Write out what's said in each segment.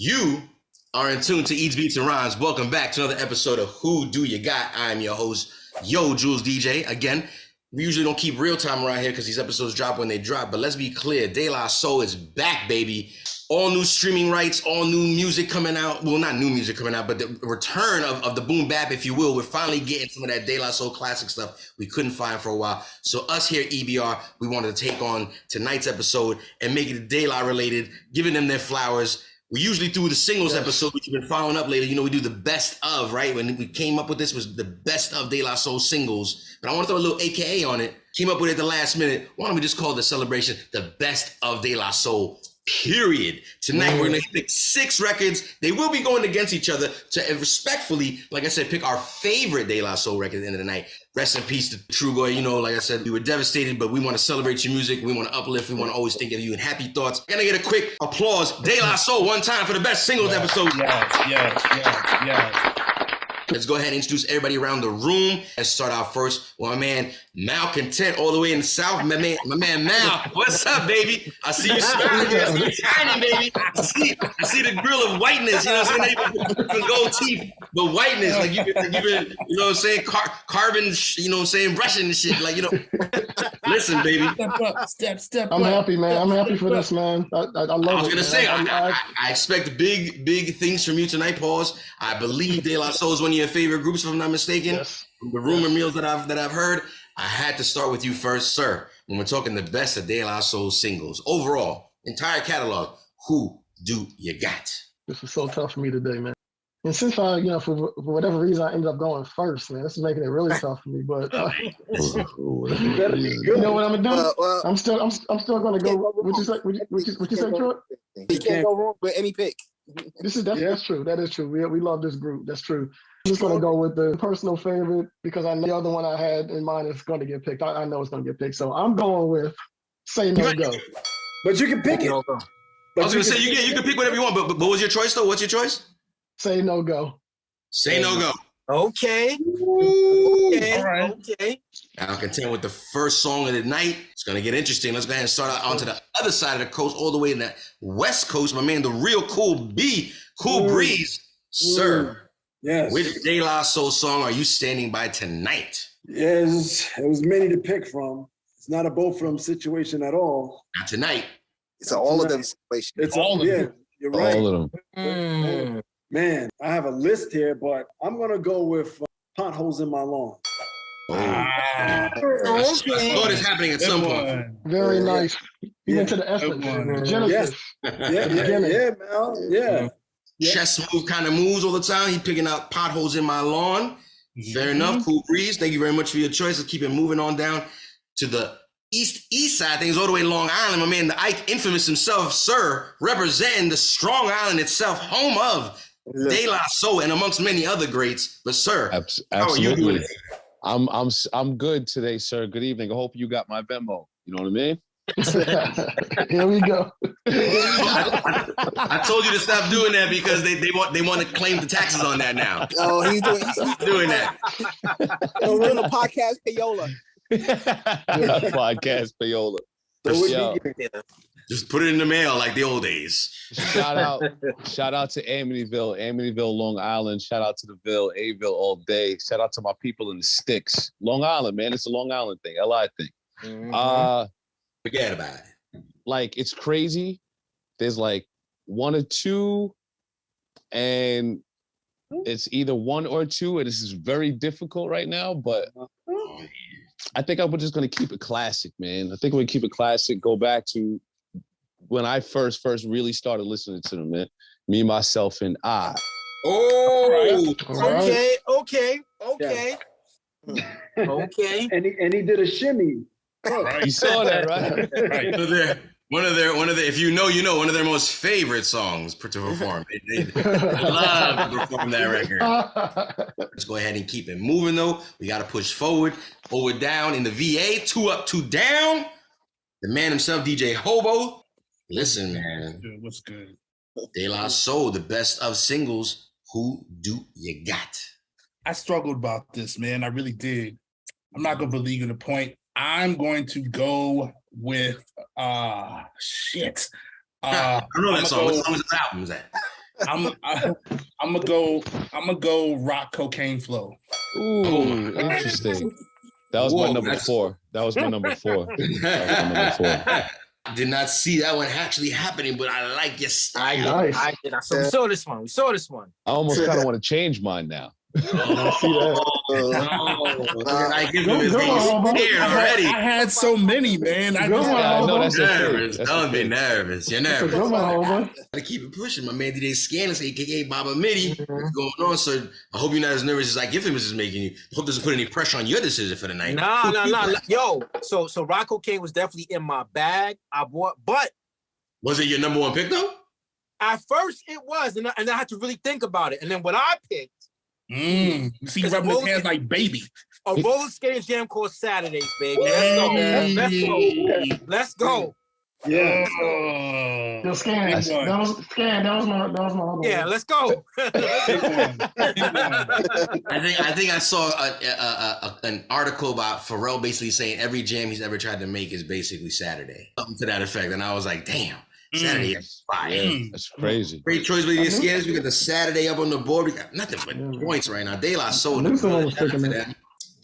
You are in tune to Eats, Beats, and Rhymes. Welcome back to another episode of Who Do You Got? I'm your host, Yo Jules DJ. Again, we usually don't keep real time around here because these episodes drop when they drop, but let's be clear, De La Soul is back, baby. All new streaming rights, all new music coming out. Well, not new music coming out, but the return of the boom bap, if you will. We're finally getting some of that De La Soul classic stuff we couldn't find for a while. So us here at EBR, we wanted to take on tonight's episode and make it De La related, giving them their flowers. We usually do the singles episode, which you've been following up lately. You know, we do the best of, right? When we came up with this was the best of De La Soul singles. But I want to throw a little AKA on it. Came up with it at the last minute. Why don't we just call the celebration the best of De La Soul, period. Tonight, we're going to pick 6 records. They will be going against each other to respectfully, like I said, pick our favorite De La Soul record at the end of the night. Rest in peace to Trugoy. You know, like I said, we were devastated, but we want to celebrate your music. We want to uplift. We want to always think of you in happy thoughts. Gonna get a quick applause. De La Soul, one time for the best singles episode. Yes. Let's go ahead and introduce everybody around the room and start out first with my man Malcontent, all the way in the South. My man Mal, what's up, baby? I see you smiling, I see you shining, baby. I see the grill of whiteness, you know what I'm saying? The gold teeth, the whiteness, like you've been, you know what I'm saying, carbon, you know what I'm saying, brushing and shit, like, you know. Listen, baby. Step I'm happy, man. I'm happy for this, man. I love it. I was gonna say, I expect big things from you tonight, Pause. I believe De La Soul is one of your favorite groups, if I'm not mistaken. Yes. The rumor mills that I've heard. I had to start with you first, sir. When we're talking the best of De La Soul singles overall, entire catalog, who do you got? This was so tough for me today, man. And since I, for whatever reason, I ended up going first, man. This is making it really tough for me. But you better be good. You know what I'm gonna do? I'm still gonna go. What you say, Troy? You can't go wrong with any pick. That's true. That is true. We love this group. That's true. I'm just gonna go with the personal favorite because I know the other one I had in mind is going to get picked. I know it's going to get picked, so I'm going with Say No Go. But you can pick it. I was gonna say you can pick whatever you want, but what was your choice though? What's your choice? Say No Go. Say No Go. Okay. All right. Okay. Now, content with the first song of the night. It's gonna get interesting. Let's go ahead and start out onto the other side of the coast, all the way in the West Coast. My man, the real Cool B, Cool Breeze, sir. Yes. Which De La Soul song are you standing by tonight? Yes, it was many to pick from. It's not a both of them situation at all. Not tonight. It's all of them situation. It's all of them. You're right. All of them. Man, I have a list here, but I'm gonna go with Potholes in My Lawn. I saw this happening at some point. Very nice. Even to the essence. Genesis. Yeah, Mal. Yeah. Chest move kind of moves all the time. He picking out Potholes in My Lawn. Fair enough. Cool Breeze. Thank you very much for your choice. Let's keep it moving on down to the east side things, all the way to Long Island. My man, the Ike Infamous himself, sir, representing the strong island itself, home of De La Soul and amongst many other greats. But sir, how are you doing? I'm good today, sir. Good evening. I hope you got my Venmo. You know what I mean? Here we go. I told you to stop doing that because they want to claim the taxes on that now. Oh, he's doing that. He's doing a podcast payola. Podcast payola. Just put it in the mail like the old days. Shout out to Amityville, Long Island. Shout out to the Ville, Aville all day. Shout out to my people in the sticks. Long Island, man. It's a Long Island thing, LI thing. Forget about it. Like, it's crazy. There's like 1 or 2, and it's either 1 or 2, and this is very difficult right now, but I think I'm just going to keep it classic, man. I think we're going to keep it classic, go back to when I first really started listening to them, man. Me, Myself, and I. Oh! Okay. Okay. And he did a shimmy. You saw that, right? One of their, if you know, one of their most favorite songs to perform. They love to perform that record. Let's go ahead and keep it moving, though. We got to push forward down in the VA, 2 up, 2 down. The man himself, DJ Hobo. Listen, man. What's good? De La Soul, the best of singles. Who do you got? I struggled about this, man. I really did. I'm not going to believe in the point. I'm going to go with shit. I don't know that song. What song is the album is that? I'm gonna go rock cocaine flow. Ooh, interesting. That was my number 4. That was my number 4. Did not see that one actually happening, but I like your style. Nice. I did. So we saw this one. We saw this one. I almost kind of want to change mine now. I see that. I give him his name scared already. I had so many, man. I know that's nervous. Don't be nervous. You're nervous. Good one, homeboy. Gotta keep it pushing. My man DJ Scandalous, aka Baba Mitty. What's going on, sir? I hope you're not as nervous as I give him is making you. I hope doesn't put any pressure on your decision for the night. No. Yo, so rock cocaine was definitely in my bag. I bought, but was it your number 1 pick though? at first it was, and I had to really think about it. And then what I picked. See, rubbing his hands like baby. A roller skating jam called Saturdays, baby. Let's go. Yeah. Yo, Scan. That was my homeboy. Yeah, let's go. I think I saw an article about Pharrell basically saying every jam he's ever tried to make is basically Saturday. Something to that effect. And I was like, damn. Saturday is fire. Yeah, that's crazy. Great choice, ladies and scanners. We got the Saturday up on the board. We got nothing but points right now. De La Soul.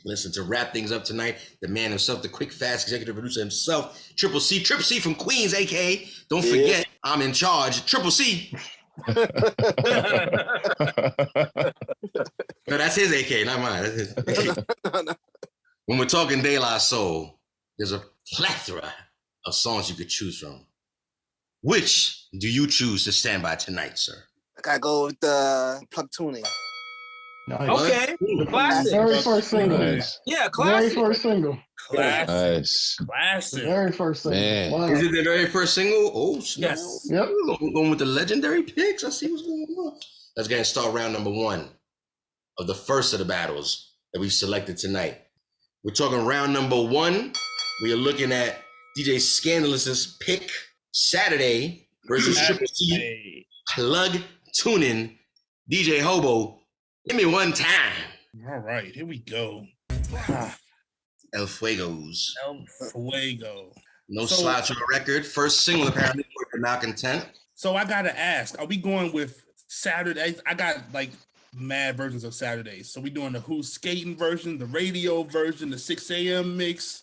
Listen, to wrap things up tonight, the man himself, the quick, fast executive producer himself, Triple C from Queens, aka, don't forget, I'm in charge, Triple C. No, that's his AK, not mine. That's his AK. When we're talking De La Soul, there's a plethora of songs you could choose from. Which do you choose to stand by tonight, sir? I gotta go with the plug tuning. Nice. Okay, classic. Very first single. Nice. Yeah, classic. Very first single. Nice. Classic. Very first single. Man. Wow. Is it the very first single? Oh, snap. Yes. Yep. Going with the legendary picks. I see what's going on. Let's get and start round number 1 of the first of the battles that we've selected tonight. We're talking round number 1. We are looking at DJ Scandalous's pick, Saturday versus Triple C, plug tuning, DJ Hobo. Give me one time. All right, here we go. El Fuegos. El Fuego. No slouch on the record. First single apparently for Malcontent. So I gotta ask, are we going with Saturday? I got like mad versions of Saturdays. So we doing the Who's Skating version, the radio version, the 6 a.m. mix.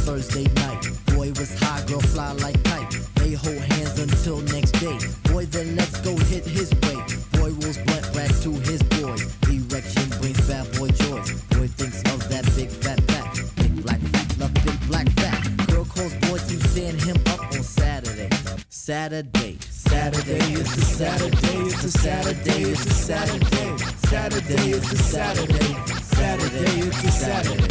Thursday night. Boy was high, girl fly like kite. They hold hands until next day. Boy, then let's go hit his way. Boy rolls blunt back to his boys. Erection brings bad boy joys. Boy thinks of that big fat back. Big black fat, love big black fat. Girl calls boy to stand him up on Saturday. Saturday is the Saturday, it's a Saturday, it's a Saturday. Saturday is the Saturday, Saturday is the Saturday.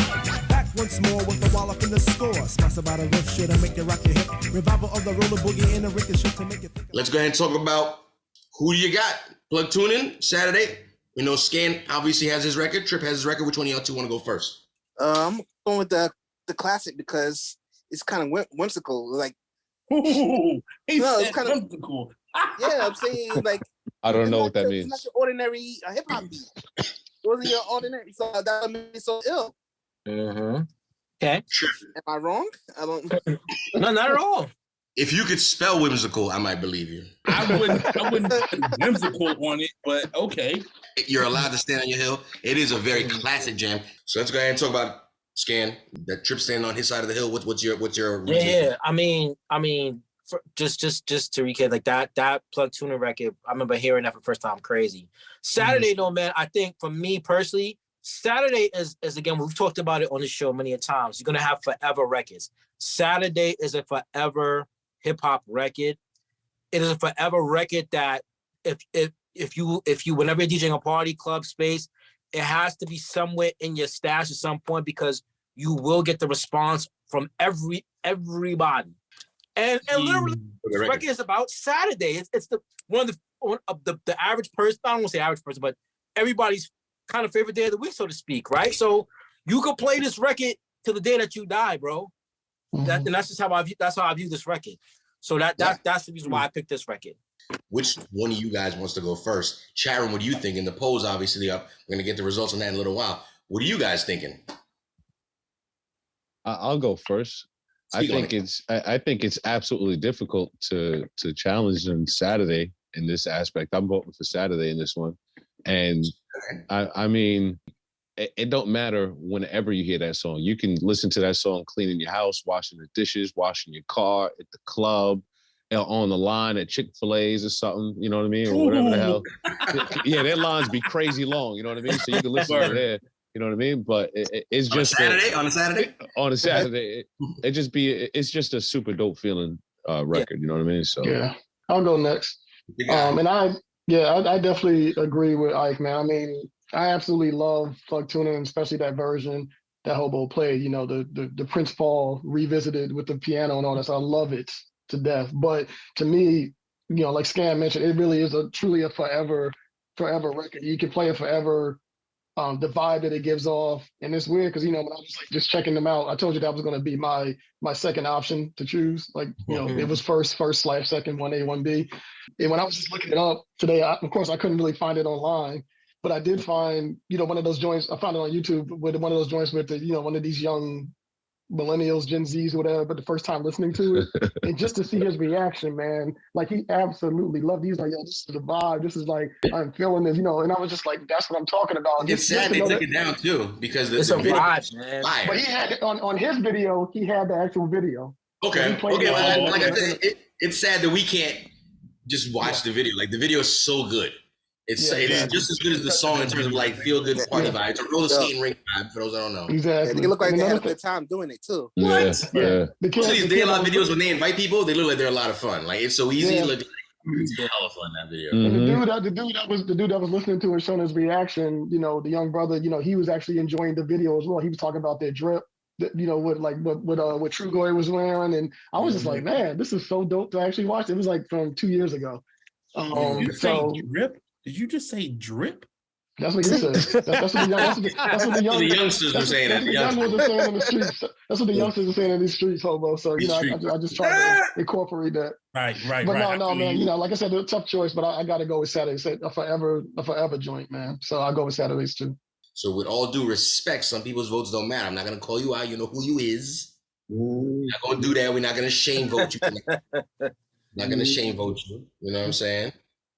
Back once more with the wall up in the score. Smash about a riff shit and make it rock your hip. Revival of the roller boogie in a ricochet to make it think. Let's go ahead and talk about who do you got? Plug tuning Saturday. We know Scan obviously has his record. Trip has his record. Which one of y'all two want to go first? I'm going with the classic because it's kind of whimsical. Like, Ooh, it's kind of whimsical. Yeah, I'm saying like I don't know what that It's means. not your ordinary hip hop beat. It wasn't your ordinary. So that made me so ill. Mm-hmm. Okay. Am I wrong? I don't. No, not at all. If you could spell whimsical, I might believe you. I wouldn't put whimsical on it, but okay. You're allowed to stand on your hill. It is a very classic jam. So let's go ahead and talk about Scan. That Trip standing on his side of the hill. What's your Yeah. I mean, just to recap, like that Plug Tuner record, I remember hearing that for the first time. Crazy. Saturday, though, man. I think for me personally, Saturday is again, we've talked about it on the show many a times. You're gonna have forever records. Saturday is a forever hip hop record. It is a forever record that if you whenever you're DJing a party, club, space, it has to be somewhere in your stash at some point because you will get the response from everybody. And literally, this record is about Saturday. It's the one of the average person. I don't want to say average person, but everybody's kind of favorite day of the week, so to speak, right? So you could play this record till the day that you die, bro. And that's just how I view this record. So that's the reason why I picked this record. Which one of you guys wants to go first? Sharon, what do you think? And the poll's obviously up. We're gonna get the results on that in a little while. What are you guys thinking? I'll go first. I think it's absolutely difficult to challenge on Saturday in this aspect. I'm voting for Saturday in this one, and I mean, it don't matter whenever you hear that song. You can listen to that song cleaning your house, washing the dishes, washing your car, at the club, on the line at Chick-fil-A's or something. You know what I mean, or whatever the hell. Yeah, their lines be crazy long. You know what I mean. So you can listen to there. You know what I mean? But it's just on a Saturday. It's just a super dope feeling record. You know what I mean? So yeah, I'll go next. And I definitely agree with Ike, man. I mean, I absolutely love Plug Tuner, and especially that version that Hobo played. You know, the Prince Paul revisited with the piano and all that. So I love it to death. But to me, you know, like Scam mentioned, it really is truly a forever record. You can play it forever. The vibe that it gives off, and it's weird because, you know, when I was like just checking them out, I told you that was going to be my second option to choose. Like, you know, it was first/second, 1A, 1B. And when I was just looking it up today, of course I couldn't really find it online, but I did find, you know, one of those joints. I found it on YouTube with one of those joints with the, you know, one of these young millennials, Gen Zs, whatever, but the first time listening to it, and just to see his reaction, man, like he absolutely loved it. He's like, yo, this is the vibe. This is like, I'm feeling this, you know, and I was just like, that's what I'm talking about. It's sad they took it down too, because it's a vibe, man. But he had it on his video, he had the actual video. Okay. Like I said, it's sad that we can't just watch the video. Like the video is so good. It's just as good as the song in terms of like feel good party vibe. It's a roller skating rink vibe for those that don't know. Exactly. They look like they had a good time doing it too. What? Yeah. Most of these Day Lot videos when they invite people, they look like they're a lot of fun. Like it's so easy. Look, it's hella fun, that video. And the dude that was listening to and showing his reaction, you know, the young brother, you know, he was actually enjoying the video as well. He was talking about their drip, you know, what Trugoy was wearing, and I was just like, man, this is so dope to actually watch. It was like from 2 years ago. Did you say drip? Did you just say drip? That's what he said. That's what the youngsters were saying. That's what the young ones are saying in the streets. That's what the youngsters are saying in these streets, Hobo. So, you know, I just try to incorporate that. Right. But no, man. You know, like I said, it's a tough choice, but I got to go with Saturday. It's a forever joint, man. So I'll go with Saturdays too. So with all due respect, some people's votes don't matter. I'm not gonna call you out. You know who you is. We're not gonna do that. We're not gonna shame vote you. Not gonna shame vote you. You know what I'm saying?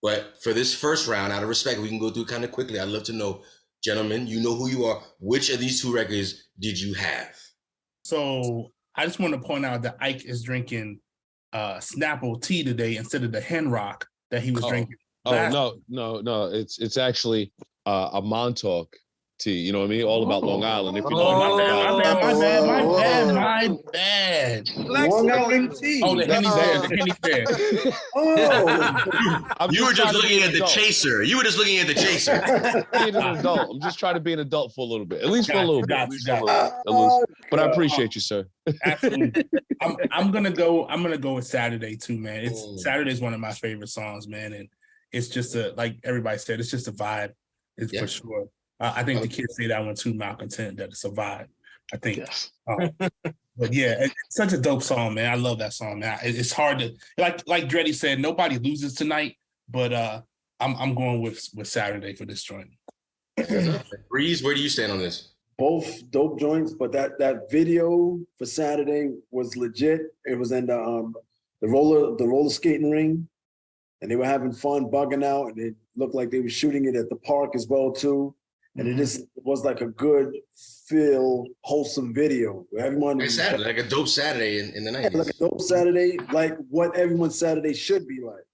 But for this first round, out of respect, we can go through kind of quickly. I'd love to know, gentlemen, you know who you are. Which of these two records did you have? So I just want to point out that Ike is drinking Snapple tea today instead of the Hen Rock that he was drinking. No. It's actually a Montauk tea. You know what I mean? All about Long Island. If you know my bad. Long Island tea. Oh, the Henny's there. You were just looking at the chaser. Being an adult. I'm just trying to be an adult for a little bit. At least for a little bit. But I appreciate you, sir. Absolutely. I'm gonna go with Saturday too, man. Saturday's one of my favorite songs, man. And it's just like everybody said, it's just a vibe. It's for sure. I think the kids say that one too, malcontent, that it's a vibe. I think. Yes. But yeah, it's such a dope song, man. I love that song, man. It's hard to like Dreddy said, nobody loses tonight, but I'm going with Saturday for this joint. Breeze, where do you stand on this? Both dope joints, but that video for Saturday was legit. It was in the roller skating ring, and they were having fun, bugging out, and it looked like they were shooting it at the park as well too. And it was like a good feel, wholesome video. Everyone like a dope Saturday in the 90s. Like a dope Saturday, like what everyone's Saturday should be like.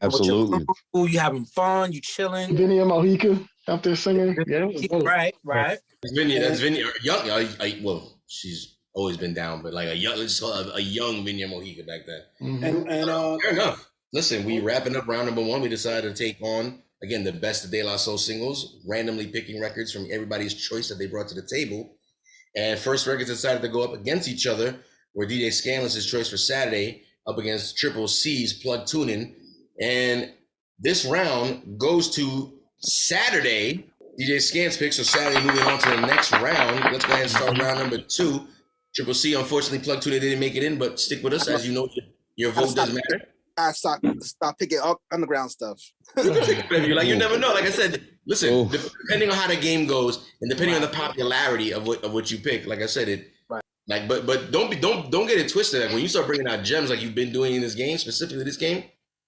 Absolutely. You having fun, you chilling. Vinny Mojica out there singing. Yeah, right. That's Vinny. Young. Well, she's always been down, but like let's just call it a young Vinny Mojica back then. And fair enough. Listen, we wrapping up round number one. We decided to take on again, the best of De La Soul singles, randomly picking records from everybody's choice that they brought to the table. And first records decided to go up against each other, where DJ Scandalous' choice for Saturday up against Triple C's Plug Tuning. And this round goes to Saturday, DJ Scant's pick. So Saturday moving on to the next round. Let's go ahead and start round number 2. Triple C, unfortunately, Plug Tuning didn't make it in, but stick with us. As you know, your vote doesn't matter. I stop picking up underground stuff. You never know. Like I said, listen, depending on how the game goes and depending on the popularity of what you pick, like I said, it. Right. Like, but don't get it twisted. Like when you start bringing out gems, like you've been doing in this game, specifically this game,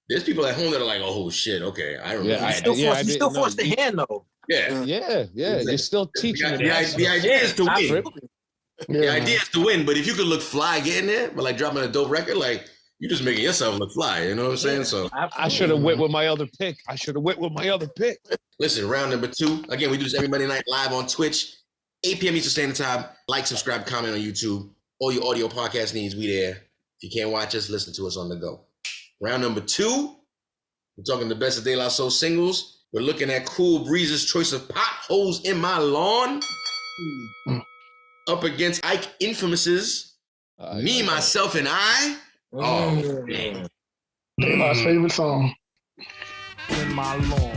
there's people at home that are like, "Oh shit, okay, I remember." Yeah, you still forced the hand though. Yeah. You're still teaching. The idea is to win. Absolutely. The idea is to win, but if you could look fly getting there, but like dropping a dope record, like you're just making yourself look fly. You know what I'm saying? So I should have went with my other pick. Listen, round number 2. Again, we do this every Monday night live on Twitch, 8 p.m. Eastern Standard Time. Like, subscribe, comment on YouTube. All your audio podcast needs, we there. If you can't watch us, listen to us on the go. Round number 2, we're talking the best of De La Soul singles. We're looking at Cool Breeze's choice of Potholes in My Lawn up against Ike Infamous's Me, Myself, and I. Oh, man. My favorite song. In my lawn.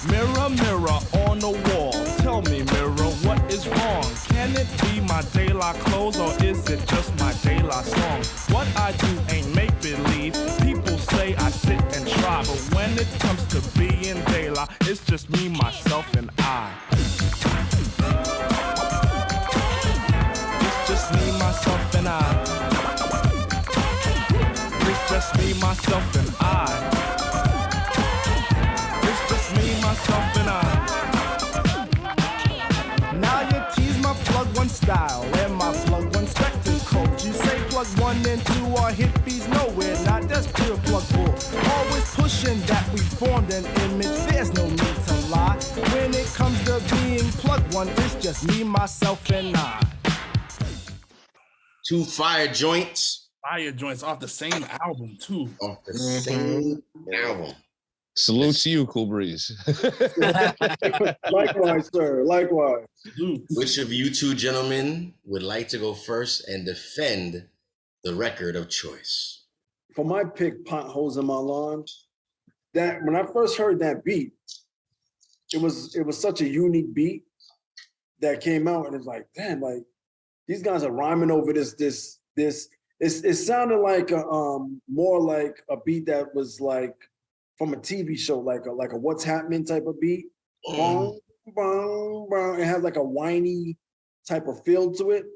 Mirror, mirror on the wall. Tell me, mirror, what is wrong? Can it be my De La clothes or is it just my De La song? What I do ain't make believe. People say I sit and try, but when it comes to being De La, it's just me, myself, and I. It's just me, myself, and I. It's just me, myself, and I. It's just me, myself, and I. Now you tease my plug one style and my plug one spectacle. You say plug 1 and 2 are hippies, nowhere, not that's pure plug bull. Always pushing that we formed an image, there's no need to lie. When it comes to being plug 1, it's just me, myself, and I. 2 fire joints. Fire joints off the same album too. Off the same album. Salute to you, Cool Breeze. Likewise, sir. Likewise. Which of you two gentlemen would like to go first and defend the record of choice? For my pick, Potholes in My Lawn, that when I first heard that beat, it was such a unique beat that came out, and it's like, damn, like these guys are rhyming over this. It sounded like more like a beat that was like from a TV show, like a What's Happening type of beat. Bong, bong, bong. It has like a whiny type of feel to it.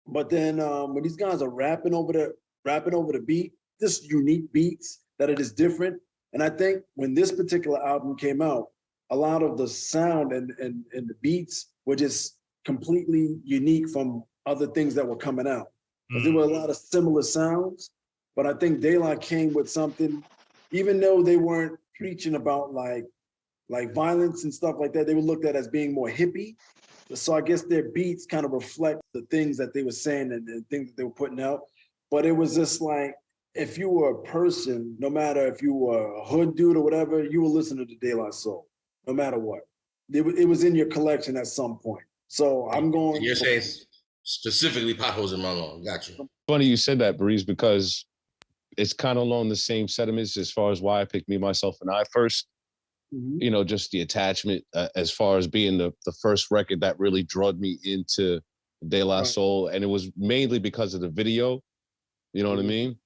But then when these guys are rapping over the beat, just unique beats that it is different. And I think when this particular album came out, a lot of the sound and the beats were just completely unique from other things that were coming out. Because there were a lot of similar sounds, but I think De La came with something, even though they weren't preaching about like violence and stuff like that, they were looked at as being more hippie. So I guess their beats kind of reflect the things that they were saying and the things that they were putting out. But it was just like, if you were a person, no matter if you were a hood dude or whatever, you were listening to De La Soul, no matter what. It was in your collection at some point. So I'm going. You're saying specifically Potholes in My Lawn. Got you. Funny you said that, Breeze, because it's kind of along the same sentiments as far as why I picked Me, Myself, and I first. You know, just the attachment as far as being the first record that really drew me into De La Soul. And it was mainly because of the video, you know what I mean?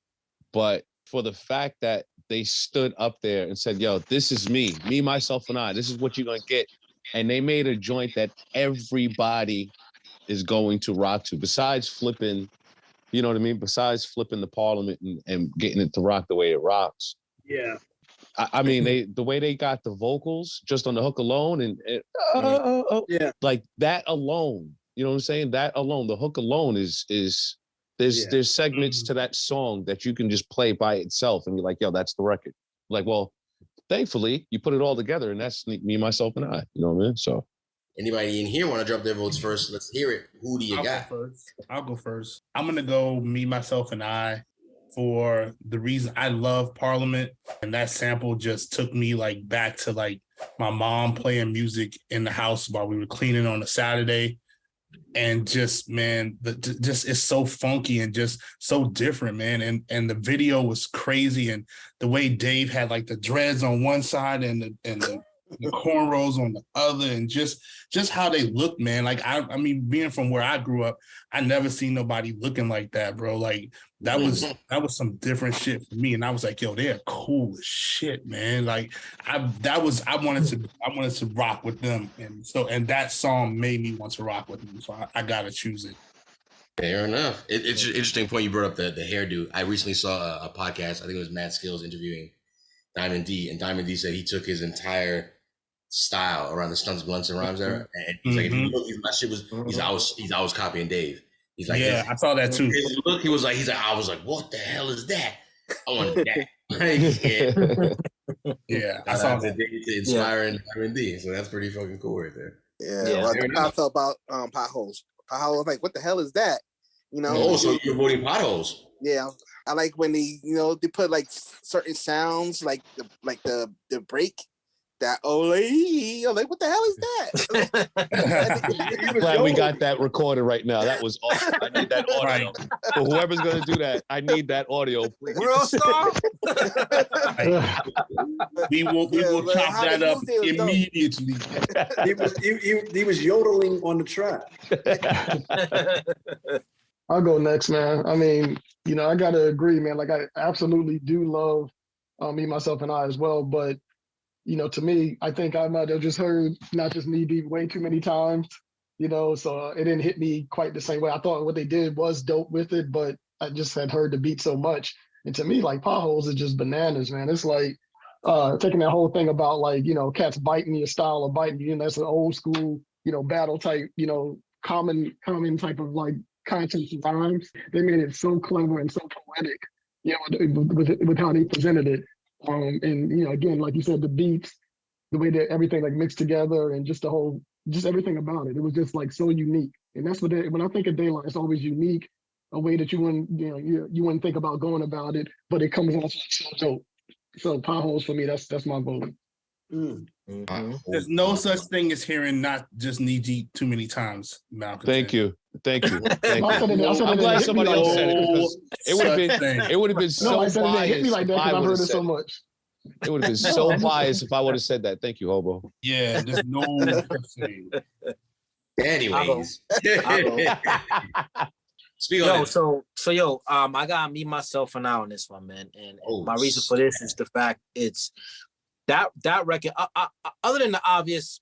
But for the fact that they stood up there and said, yo, this is me, myself, and I, this is what you're going to get. And they made a joint that everybody is going to rock to, besides flipping, you know what I mean? Besides flipping the Parliament and getting it to rock the way it rocks. Yeah. I mean, the way they got the vocals just on the hook alone and yeah, like that alone, you know what I'm saying? That alone, the hook alone is there's segments to that song that you can just play by itself and you're like, yo, that's the record. Like, well, thankfully you put it all together and that's Me, Myself, and I, you know what I mean? So Anybody in here want to drop their votes first? Let's hear it. Who do you got? I'll go first. I'm gonna go Me, Myself, and I for the reason I love Parliament, and that sample just took me like back to like my mom playing music in the house while we were cleaning on a Saturday. And just, man, just it's so funky and just so different, man. And the video was crazy, and the way Dave had like the dreads on one side and the cornrows on the other, and just how they look, man. Like I mean, being from where I grew up, I never seen nobody looking like that, bro. Like that was some different shit for me, and I was like, yo, they're cool as shit, man. Like I wanted to rock with them, and that song made me want to rock with them. So I gotta choose it. Fair enough. It's an interesting point you brought up the hairdo. I recently saw a podcast. I think it was Matt Skills interviewing Diamond D, and Diamond D said he took his entire style around the Stunts, Blunts, and Rhymes era, and he's like, if you look, my shit was he's always copying Dave. He's like, yeah, I saw that too. His look, I was like, what the hell is that? I wanted that. Yeah, I saw that. Inspiring Diamond D, so that's pretty fucking cool right there. Yeah, well, that's how I felt about Potholes. Potholes, like, what the hell is that? You know. Oh, so you're voting Potholes? Yeah, I like when they put like certain sounds, like the break. That I'm like, what the hell is that? Glad we got that recorded right now. That was awesome. I need that audio. For whoever's gonna do that, I need that audio, please. World star. We will chop that up immediately. He was yodeling on the track. I'll go next, man. I mean, I gotta agree, man. Like I absolutely do love Me, Myself, and I as well, but to me, I think I might have just heard Not Just Me beat way too many times, so it didn't hit me quite the same way. I thought what they did was dope with it, but I just had heard the beat so much. And to me, like Potholes is just bananas, man. It's like taking that whole thing about like, cats biting your style of biting you, and that's an old school, battle type, common type of like content rhymes. They made it so clever and so poetic, with how they presented it. And again, like you said, the beats, the way that everything like mixed together, and just everything about it. It was just like so unique. And that's when I think of Daylight, it's always unique, a way that you wouldn't think about going about it, but it comes off so dope. So Potholes for me, that's my vote. There's no such thing as hearing Not Just Knee Deep too many times, Malcolm. Thank you. I'm glad somebody else said it, because it would have been so biased. No, it hit me like that because I've heard it so much. It would have been so biased if I would have said that. Thank you, Hobo. Yeah, there's no thing. Anyways. I got Me, Myself, and I on this one, man. And my reason for this is the fact it's that record, other than the obvious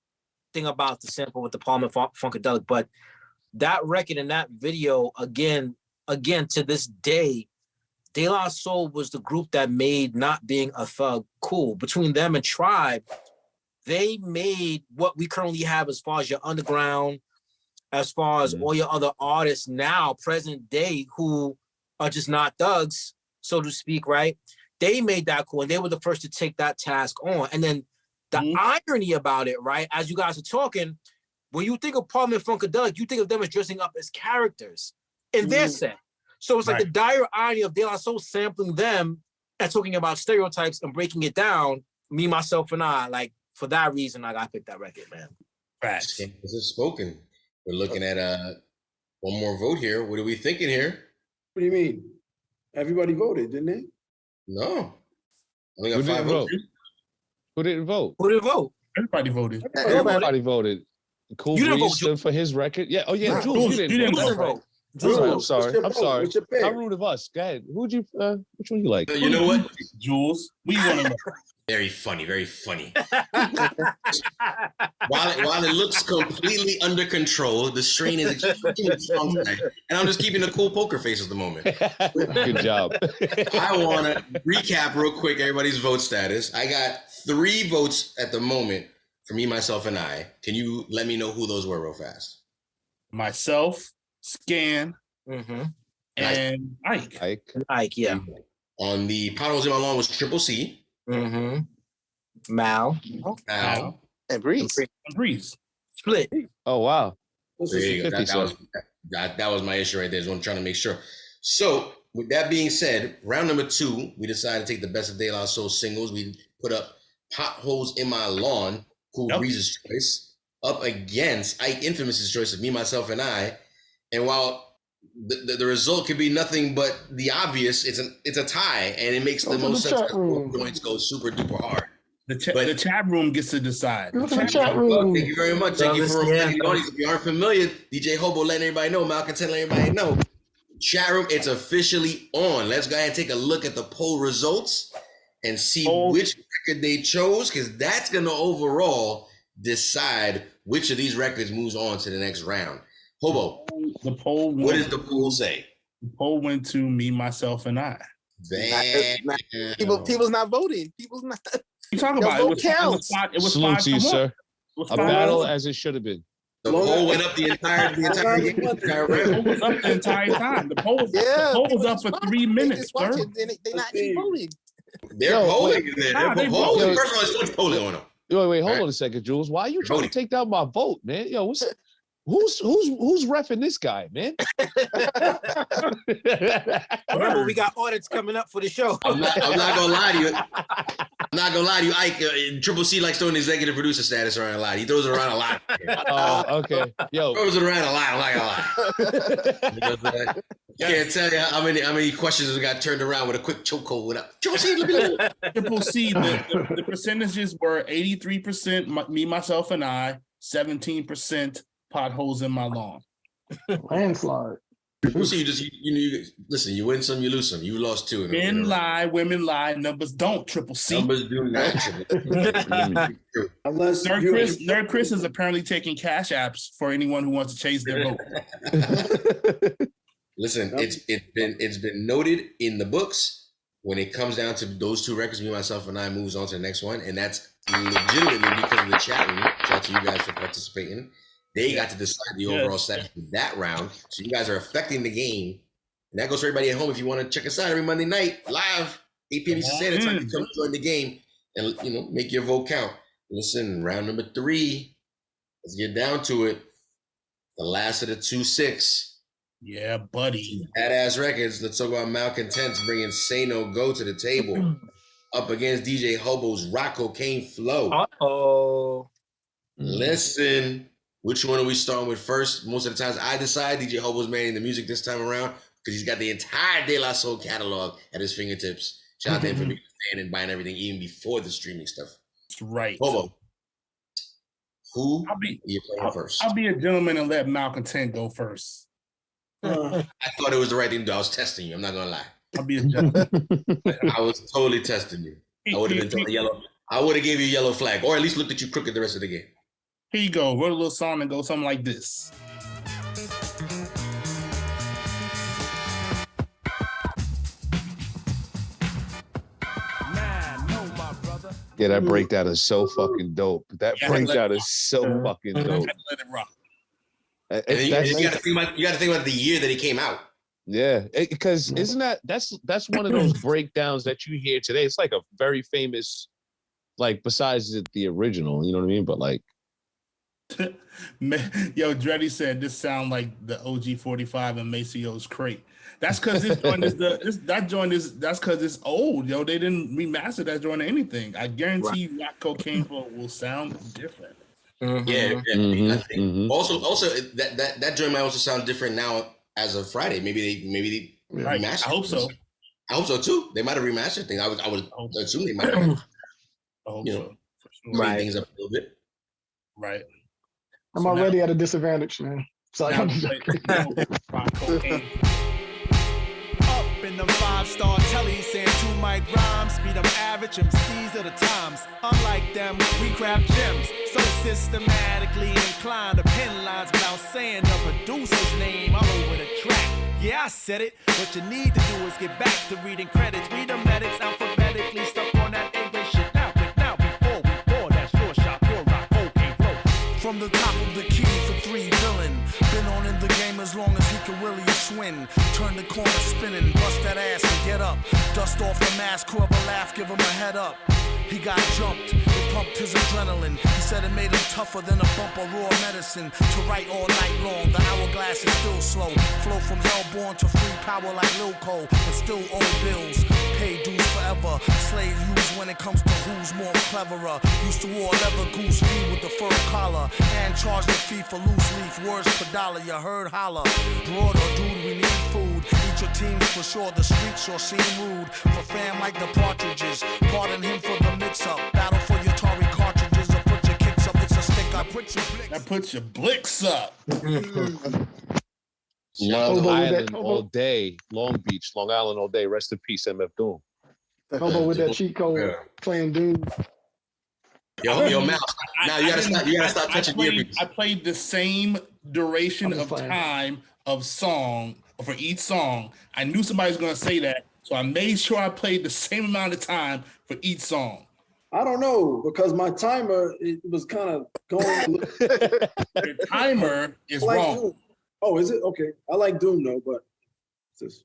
thing about the sample with the Parliament Funkadelic, but that record and that video, again, to this day, De La Soul was the group that made not being a thug cool. Between them and Tribe, they made what we currently have as far as your underground, as far as all your other artists now, present day, who are just not thugs, so to speak, right? They made that cool, and they were the first to take that task on. And then the irony about it, right, as you guys are talking, when you think of Parliament Funkadelic, you think of them as dressing up as characters in their set. So it's like the dire irony of De La Soul sampling them and talking about stereotypes and breaking it down. Me, Myself, and I, like, for that reason, I got to pick that record, man. Facts. This is spoken. We're looking at one more vote here. What are we thinking here? What do you mean? Everybody voted, didn't they? No. Only got 5 votes. Who didn't vote? Who didn't vote? Everybody voted. Everybody voted. Cool Breeze stood for his record. Yeah. Oh yeah, Jules, you didn't vote. I'm sorry. How rude of us. Go ahead. Which one you like? You know what? Jules. We want to know. Very funny, very funny. while it looks completely under control, the strain is extremely strong tonight. And I'm just keeping a cool poker face at the moment. Good job. I want to recap real quick everybody's vote status. I got 3 votes at the moment for Me, Myself, and I. Can you let me know who those were real fast? Myself, Scan, and Ike. Ike, yeah. On the Potholes in My Lawn was Triple C. Mal. And Breeze. split. Oh wow. There you go. That was my issue right there. I'm trying to make sure. So with that being said, round number 2, we decided to take the Best of De La Soul singles. We put up Potholes in My Lawn, Cool Breeze's choice, up against Ike Infamous's choice of Me, Myself, and I. And while the result could be nothing but the obvious, it's a tie, and it makes the most sense because both joints go super duper hard. The chat room gets to decide. Thank you very much. Thank you for reminding the audience. If you aren't familiar, DJ Hobo letting everybody know, Malcontent letting everybody know. Chat room, it's officially on. Let's go ahead and take a look at the poll results and see which record they chose, because that's going to overall decide which of these records moves on to the next round. Hobo, what does the poll say? The poll went to Me, Myself, and I. People's not voting. People's not. You talk about it was salute to you, sir. A battle as it should have been. The poll went up the entire game. The poll was up the entire time. The poll was up for 3 minutes, sir. They're not even voting. They're polling in there. They're polling. First of all, it's much polling on them. Wait, hold on a second, Jules. Why are you trying to take down my vote, man? Yo, who's reffing this guy, man? Remember, we got audits coming up for the show. I'm not gonna lie to you. I'm not gonna lie to you, Ike. Triple C likes throwing executive producer status around a lot. He throws it around a lot. Oh, okay. Yo, throws it around a lot. I'm not gonna lie. Can't tell you how many questions we got turned around with a quick chokehold. Triple C, Triple C. The percentages were 83% Me, Myself, and I, 17% Potholes in My Lawn. Landslide. Triple C, you listen. You win some, you lose some. You lost 2. Men lie, women lie. Numbers don't. Triple C. Numbers do not. Unless Nerd Chris is apparently taking cash apps for anyone who wants to chase their vote. Listen, it's been noted in the books when it comes down to those 2 records. Me, Myself, and I moves on to the next one, and that's legitimately because of the chat room. Shout out to you guys for participating. They got to decide the overall status of that round. So you guys are affecting the game. And that goes for everybody at home. If you want to check us out every Monday night, live, 8 p.m. Eastern Standard Time, you come join the game and make your vote count. Listen, round number 3. Let's get down to it. The last of the 2-6. Yeah, buddy. Badass records. Let's talk about Malcontents bringing Say No Go to the table. Up against DJ Hobo's Rock Cocaine Flow. Uh-oh. Listen. Which one are we starting with first? Most of the times I decide. DJ Hobo's manning the music this time around because he's got the entire De La Soul catalog at his fingertips. Shout out to him for being a fan and buying everything even before the streaming stuff. That's right. Hobo, who are you playing first? I'll be a gentleman and let Malcontent go first. I thought it was the right thing to do. I was testing you. I'm not going to lie. I'll be a gentleman. I was totally testing you. I would have been throwing yellow. I would have gave you a yellow flag or at least looked at you crooked the rest of the game. Here you go. Wrote a little song and go something like this. Yeah, that breakdown is so fucking dope. That breakdown is so fucking dope. Let it rock. You got to think about the year that he came out. Yeah, because isn't that's one of those breakdowns that you hear today? It's like a very famous, like besides the original, you know what I mean? But like. Yo, Dreddy said this sound like the OG 45 and Maceo's Crate. That's because this joint that's because it's old, yo. They didn't remaster that joint or anything. I guarantee Rock Cocaine Flow will sound different. Yeah. I think. Also that joint might also sound different now as of Friday. Maybe they remastered. I hope so. I hope so too. They might have remastered things. I would assume they might have. Clean things up a little bit. Right. I'm already at a disadvantage, man. So Up in them 5-star tellies, saying 2 mic rhymes, beat them average MCs of the times. Unlike them, we craft gems, so systematically inclined to pen lines without saying the producer's name all over the track. Yeah, I said it. What you need to do is get back to reading credits. Read the medics alphabetically, stuck on that English shit. Now, before we pour that short shot, pour Rock Cocaine Flow. From the top of the key for 3 villain. Been on in the game as long as he can really swing. Turn the corner spinning, bust that ass and get up. Dust off the mask, whoever laugh, give him a head up. He got jumped, the pumped his adrenaline. He said it made him tougher than a bump of raw medicine. To write all night long, the hourglass is still slow. Flow from hellborn to free power like Lil Cole. And still owe bills, pay dues forever. Slave used when it comes to who's more cleverer. Used to wear leather goose fee with the fur collar. And charge the fee for loose leaf, words per dollar. You heard holler. Broad or dude, we need food. Eat your teams for sure, the streets sure seem rude. For fam like the Partridges, pardon him for the mix-up. Battle for your Atari cartridges or put your kicks up. It's a stick, I put your blicks. That puts your blicks up. Long Island all day, Long Beach, Long Island all day. Rest in peace, MF Doom. Hobo with that cheat code playing Doom. Yo, Mouse. Now you gotta stop touching the earpiece. I played the same duration of time of song for each song. I knew somebody was gonna say that, so I made sure I played the same amount of time for each song. I don't know, because my timer, it was kind of going. The timer is wrong. Doom. Oh, is it? Okay. I like Doom though, but just.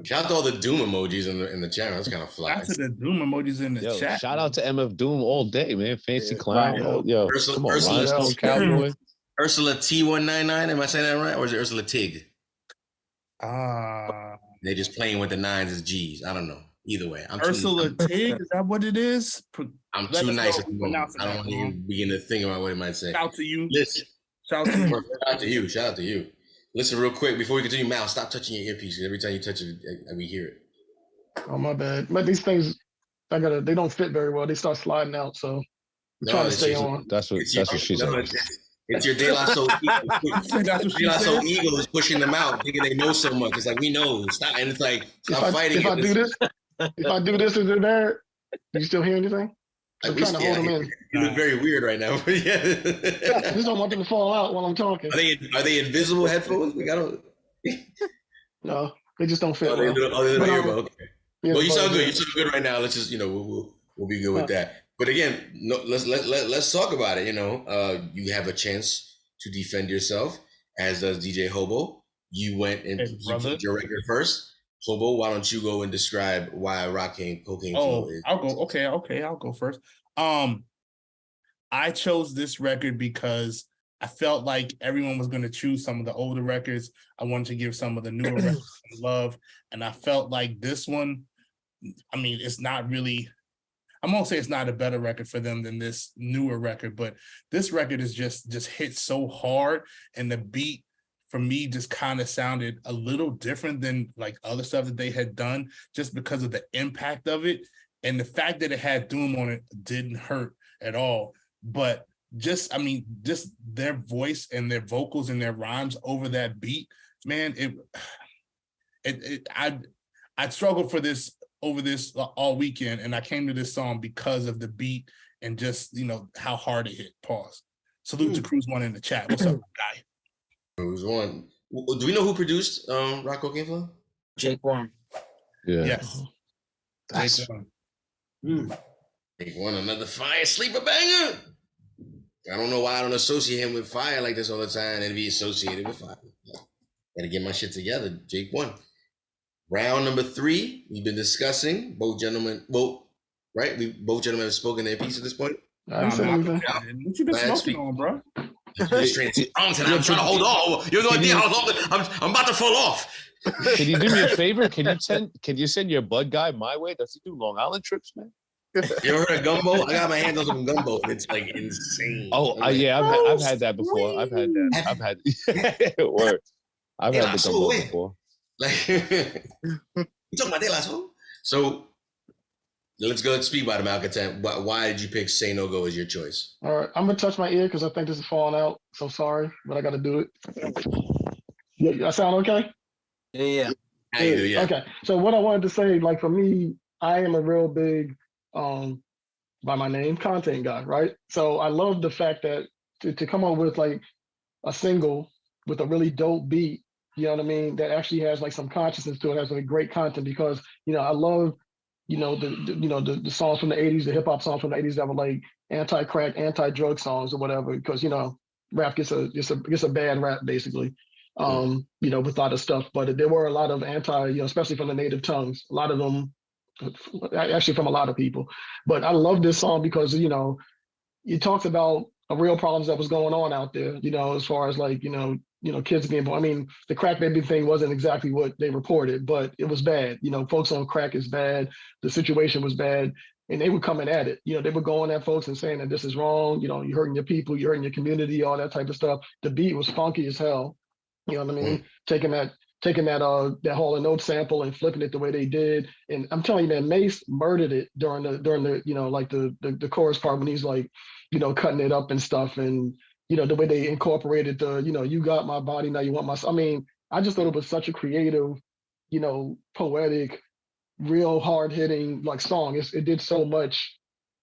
Shout out to all the Doom emojis in the chat. That's kind of fly. Shout out to the Doom emojis in the chat. Shout out to MF Doom all day, man. Fancy clown. Right. Yo, Ursula Cowboy. Ursula T199. Am I saying that right? Or is it Ursula Tig? They're just playing with the nines as G's. I don't know. Either way. Ursula Tig, is that what it is? I'm too nice at the moment. I don't want to even begin to think about what it might say. Shout out to you. Listen. Shout out to you. Shout out to you. Shout out to you. Listen real quick before we continue. Mal, stop touching your earpiece. Every time you touch it, we hear it. Oh, my bad. But these things, they don't fit very well. They start sliding out, so I'm trying to stay on. That's what she said. It's your De La Soul ego. De La Soul ego is pushing them out, thinking they know so much. It's like, we know. Stop. And it's like, stop fighting. If I do this, is it there? Do you still hear anything? I'm trying to hold them in. You look very weird right now. But yeah. I just don't want them to fall out while I'm talking. Are they invisible headphones? Like, I don't. No, they just don't fit. Okay. Yeah, well, you sound good. You sound good right now. Let's just, we'll be good with that. But again, let's talk about it. You have a chance to defend yourself, as does DJ Hobo. You went and you did your record first. Hobo, why don't you go and describe why Cocaine Flow is? I'll go. Okay, I'll go first. I chose this record because I felt like everyone was going to choose some of the older records. I wanted to give some of the newer records some love, and I felt like this one. I mean, it's not really. I'm gonna say it's not a better record for them than this newer record, but this record is just hit so hard, and the beat for me just kind of sounded a little different than like other stuff that they had done, just because of the impact of it. And the fact that it had Doom on it didn't hurt at all. But just their voice and their vocals and their rhymes over that beat, man, I struggled for this over this all weekend, and I came to this song because of the beat and just, how hard it hit. Pause. Salute to Cruz One in the chat. What's up, guy? Cruz One. Do we know who produced Rock Cocaine Flow? Jake One. Yeah. Yes. Jake One. Jake One, another fire sleeper banger. I don't know why I don't associate him with fire like this all the time and be associated with fire. Gotta get my shit together. Jake One. Round number 3, we've been discussing. Both gentlemen have spoken their piece at this point. What you been smoking on, bro? I'm trying to hold on. You have no idea how long I'm about to fall off. Can you do me a favor? Can you send your bud guy my way? Does he do Long Island trips, man? You ever heard of gumbo? I got my hands on some gumbo. It's like insane. Yeah, I've had that before. I've had that. I've had it works. I've had the gumbo before. Like, you talking about De La Soul? So let's go and speak about it, Malcontent. Why did you pick Say No Go as your choice? All right, I'm gonna touch my ear because I think this is falling out. So sorry, but I got to do it. Yeah, I sound okay? Yeah. How you do, yeah. Okay, so what I wanted to say, like for me, I am a real big, by my name, content guy, right? So I love the fact that to come up with like a single with a really dope beat, you know what I mean, that actually has like some consciousness to it, has like great content, because I love the songs from the 80s, the hip hop songs from the 80s that were like anti-crack, anti-drug songs or whatever, because rap gets a bad rap basically, with a lot of stuff. But there were a lot of especially from the native tongues, a lot of them actually from a lot of people. But I love this song because, you know, it talks about real problems that was going on out there, you know, as far as like, you know, kids being born. I mean, the crack baby thing wasn't exactly what they reported, but it was bad. You know, folks on crack is bad. The situation was bad. And they were coming at it. You know, they were going at folks and saying that this is wrong. You know, you're hurting your people, you're hurting your community, all that type of stuff. The beat was funky as hell. You know what I mean? Taking that Hall & Oates sample and flipping it the way they did. And I'm telling you, man, Mace murdered it during the you know, like the chorus part when he's like, you know, cutting it up and stuff. And, you know, the way they incorporated the, you know, you got my body, now you want my, I mean, I just thought it was such a creative, you know, poetic, real hard hitting like song. It did so much.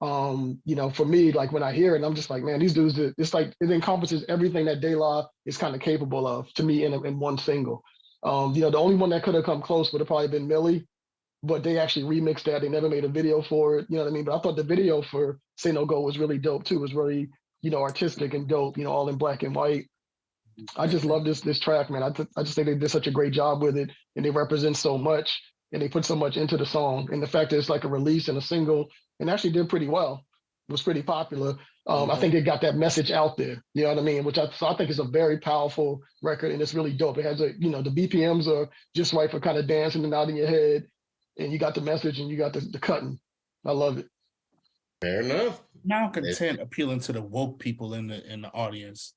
You know, for me, like when I hear it, I'm just like, man, these dudes, it's like it encompasses everything that De La is kind of capable of to me in one single. You know, the only one that could have come close would have probably been Millie, but they actually remixed that. They never made a video for it. You know what I mean? But I thought the video for Say No Go was really dope too. It was really, you know, artistic and dope, you know, all in black and white. I just love this track, man. I just think they did such a great job with it, and they represent so much, and they put so much into the song. And the fact that it's like a release and a single, and actually did pretty well. It was pretty popular. I think it got that message out there. You know what I mean? Which I think is a very powerful record, and it's really dope. It has you know, the BPMs are just right for kind of dancing and out in your head, and you got the message and you got the cutting. I love it. Fair enough. Malcontent appealing to the woke people in the audience.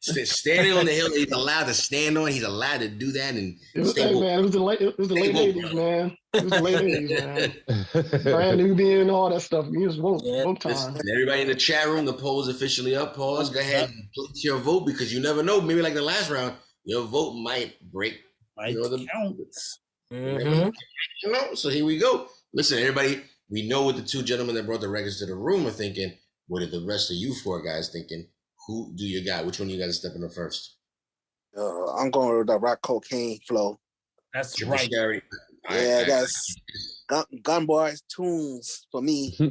Standing on the hill, he's allowed to stand on. He's allowed to do that. And it was, man, it was the late 80s, man. It was the late 80s, man. Brand Nubian and all that stuff. It was woke time. Listen, everybody in the chat room, the poll is officially up. Pause. Go ahead and place your vote because you never know. Maybe like the last round, your vote might break. The counts. You know, so here we go. Listen, everybody, we know what the two gentlemen that brought the records to the room are thinking. What are the rest of you four guys thinking? Who do you got? Which one you got to step in the first? I'm going with the Rock Cocaine Flow. That's right. Scary. Yeah, that's Gun Boys tunes for me. I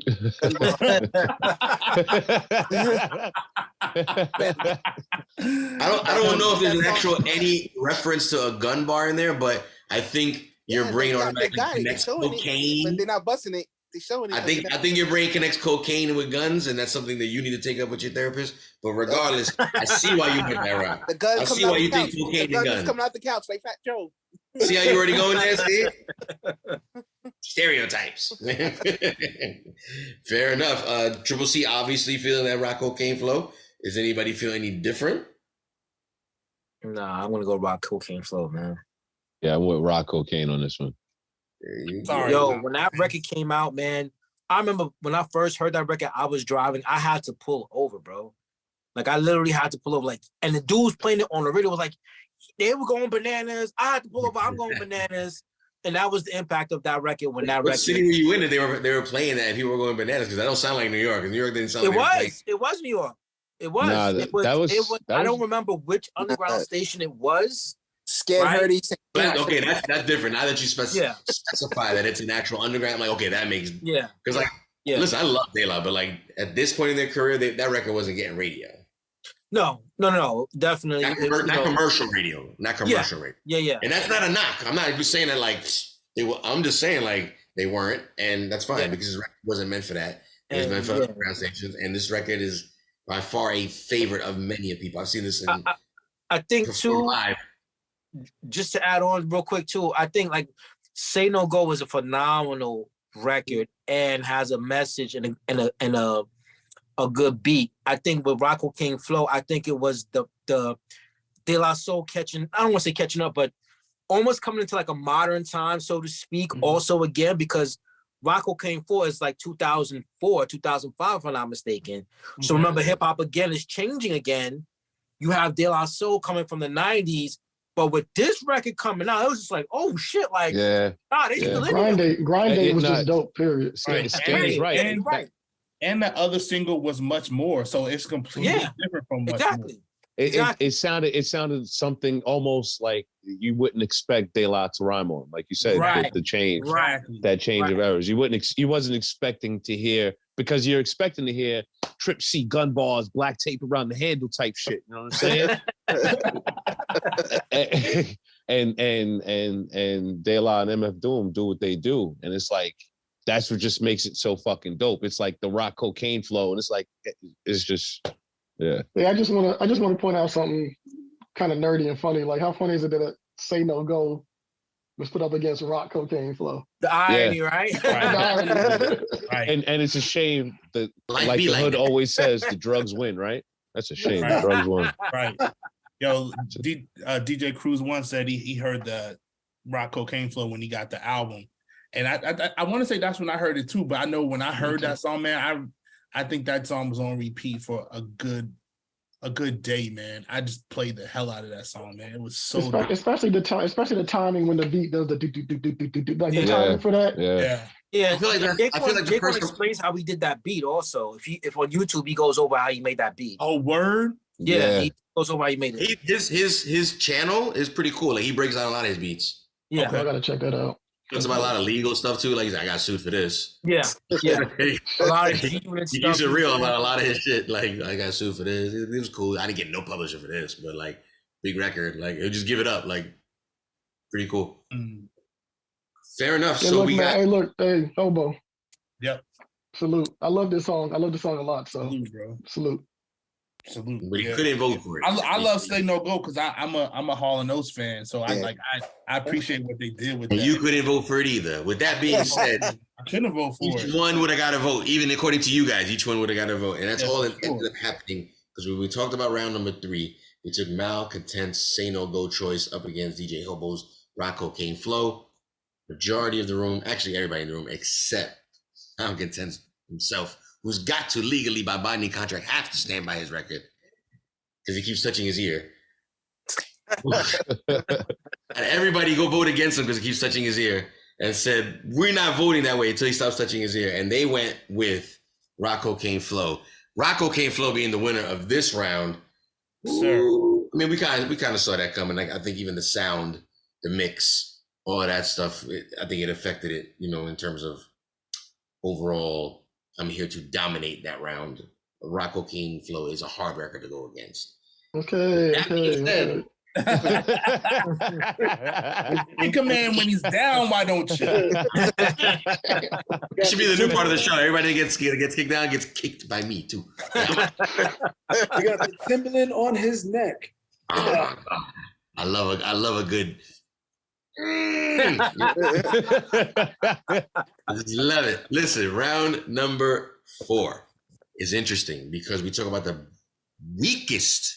don't know if there's an actual any reference to a gun bar in there, but I think your brain automatically connects cocaine. But they're not busting it. They're showing it. I think your brain connects cocaine with guns, and that's something that you need to take up with your therapist. But regardless, I see why you went that route. The gun I see why you think cocaine and guns. Coming out the couch like Fat Joe. See how you already going there, Steve? Stereotypes. Fair enough. Triple C obviously feeling that Rock Cocaine Flow. Is anybody feeling any different? Nah, I'm gonna go Rock Cocaine Flow, man. Yeah, I went Rock Cocaine on this one. Sorry, yo, when that record came out, man, I remember when I first heard that record, I was driving. I had to pull over, bro. Like I literally had to pull over. Like, and the dudes playing it on the radio was like, they were going bananas. I had to pull over. I'm going bananas. And that was the impact of that record when that record. What city were you in? They were playing that and people were going bananas because that don't sound like New York. New York didn't sound like it was New York. It was. Nah, it was. I don't remember which underground station it was. Scared Hardy. Okay, that's different. Now that you specify that it's an actual underground, I'm like, okay, that makes because like listen, I love De La, but like at this point in their career, that record wasn't getting radio. No, definitely not commercial radio, not commercial radio. Yeah. And that's not a knock. I'm not just saying that like they were. I'm just saying like they weren't, and that's fine because this record wasn't meant for that. It was meant for underground stations, and this record is by far a favorite of many of people. I've seen this. I think too. Live. Just to add on real quick too, I think like Say No Go is a phenomenal record and has a message and a good beat. I think with Rock Cocaine Flow, I think it was the De La Soul catching, I don't want to say catching up, but almost coming into like a modern time, so to speak, also again, because Rock Cocaine 4 is like 2004, 2005, if I'm not mistaken. So remember, hip hop again is changing again. You have De La Soul coming from the 90s, but with this record coming out, it was just like, oh shit, like, they still in it. Grind Day was just dope, period. Right. And the other single was much more, so it's completely different from much more. It sounded something almost like you wouldn't expect De La to rhyme on, like you said, the change, that change of errors. You wasn't expecting to hear, because you're expecting to hear Trip C, gun bars, black tape around the handle type shit. You know what I'm saying? and De La and MF Doom do what they do, and it's like that's what just makes it so fucking dope. It's like the rock cocaine flow, and it's like it's just yeah. I just want to point out something kind of nerdy and funny. Like, how funny is it that Say No Go was put up against Rock Cocaine Flow? The irony, right? Right. And it's a shame that, like the like hood that. always says, the drugs win, right? That's a shame. The drugs win. Right. Yo, DJ Cruz once said he heard the Rock Cocaine Flow when he got the album. And I want to say that's when I heard it too, but I know when I heard that song, man, I think that song was on repeat for a good day, man. I just played the hell out of that song, man. It was so especially the timing when the beat does the do like the timing for that. Yeah, I feel like the person explains how he did that beat. Also, if on YouTube he goes over how he made that beat. Oh, word. Yeah, he goes over how he made it. His channel is pretty cool. Like, he breaks down a lot of his beats. Yeah, I gotta check that out. Talks about a lot of legal stuff too. Like, he's like, I got sued for this. Yeah. A lot of he keeps it real about a lot of his shit. Like, I got sued for this. It was cool. I didn't get no publisher for this, but like, big record. Like, he'll just give it up. Like, pretty cool. Fair enough. Yeah, so look, we man, got. hey, Hobo. Yep. Salute. I love this song. I love the song a lot. So Salute, bro. Salute. But he couldn't vote for it. I love Say No Go because I'm a Hall & Oates fan, so I appreciate what they did with And that. you couldn't vote for it either. With that being said, I couldn't vote for each one would have got a vote, even according to you guys. Each one would have got a vote, and that's all that ended up happening because when we talked about round number 3, we took Malcontent's Say No Go choice up against DJ Hobo's Rock Cocaine Flow. Majority of the room, actually everybody in the room, except Malcontent himself, who's got to legally by binding contract have to stand by his record because he keeps touching his ear. And everybody go vote against him because he keeps touching his ear and said, we're not voting that way until he stops touching his ear. And they went with Rock Cocaine Flow. Rock Cocaine Flow being the winner of this round. Sir. I mean, we kind of saw that coming. Like, I think even the sound, the mix, all of that stuff, I think it affected it, in terms of overall, I'm here to dominate that round. Rock Cocaine Flow is a hard record to go against. Okay. Pick a man when he's down, why don't you? It should be the new part of the show. Everybody gets kicked down, gets kicked by me too. We got the Timberland on his neck. Oh, I love a good. I just love it. Listen, round number 4 is interesting because we talk about the weakest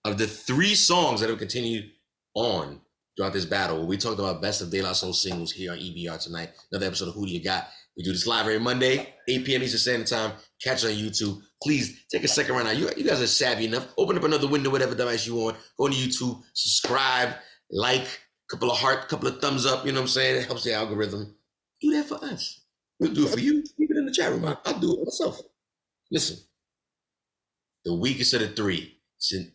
of the 3 songs that have continued on throughout this battle. We talked about Best of De La Soul singles here on EBR tonight. Another episode of Who Do You Got? We do this live every Monday, 8 p.m. Eastern Standard Time. Catch it on YouTube. Please take a second right now. You guys are savvy enough. Open up another window, whatever device you want. Go to YouTube, subscribe, like, couple of heart, couple of thumbs up. You know what I'm saying? It helps the algorithm. Do that for us. We'll do it for you. Keep it in the chat room. I'll do it myself. Listen, the weakest of the 3. It's a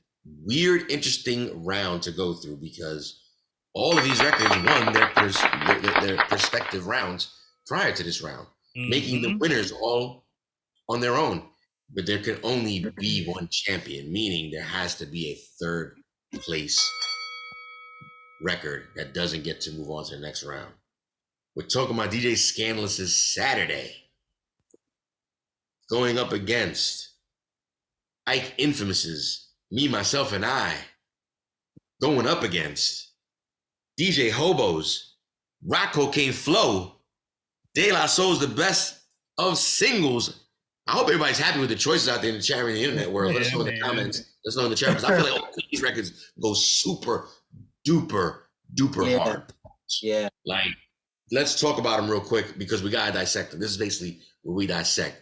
weird, interesting round to go through because all of these records won their respective rounds prior to this round, making the winners all on their own. But there can only be one champion, meaning there has to be a 3rd place record that doesn't get to move on to the next round. We're talking about DJ Scandalous's Saturday going up against Ike Infamous's Me, Myself, and I, going up against DJ Hobo's Rock Cocaine Flow. De La Soul's the best of singles. I hope everybody's happy with the choices out there in the chat room and the internet world. Let us know in the comments. Let us know in the chat room. I feel like all these records go super duper hard. Yeah. Like, let's talk about them real quick because we gotta dissect them. This is basically where we dissect.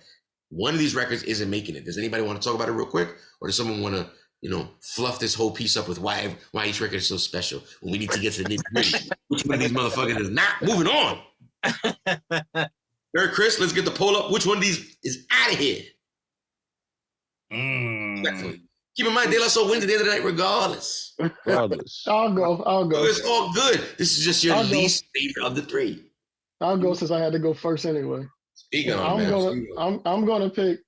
One of these records isn't making it. Does anybody want to talk about it real quick? Or does someone want to, fluff this whole piece up with why each record is so special when we need to get to the nitty-gritty? Which one of these motherfuckers is not moving on? Eric, Chris, let's get the poll up. Which one of these is out of here? Respectfully. Keep in mind, De La Soul wins at the end of the night regardless. I'll go. It's all good. This is just your least favorite of the 3. I'll go since I had to go first anyway. I'm gonna pick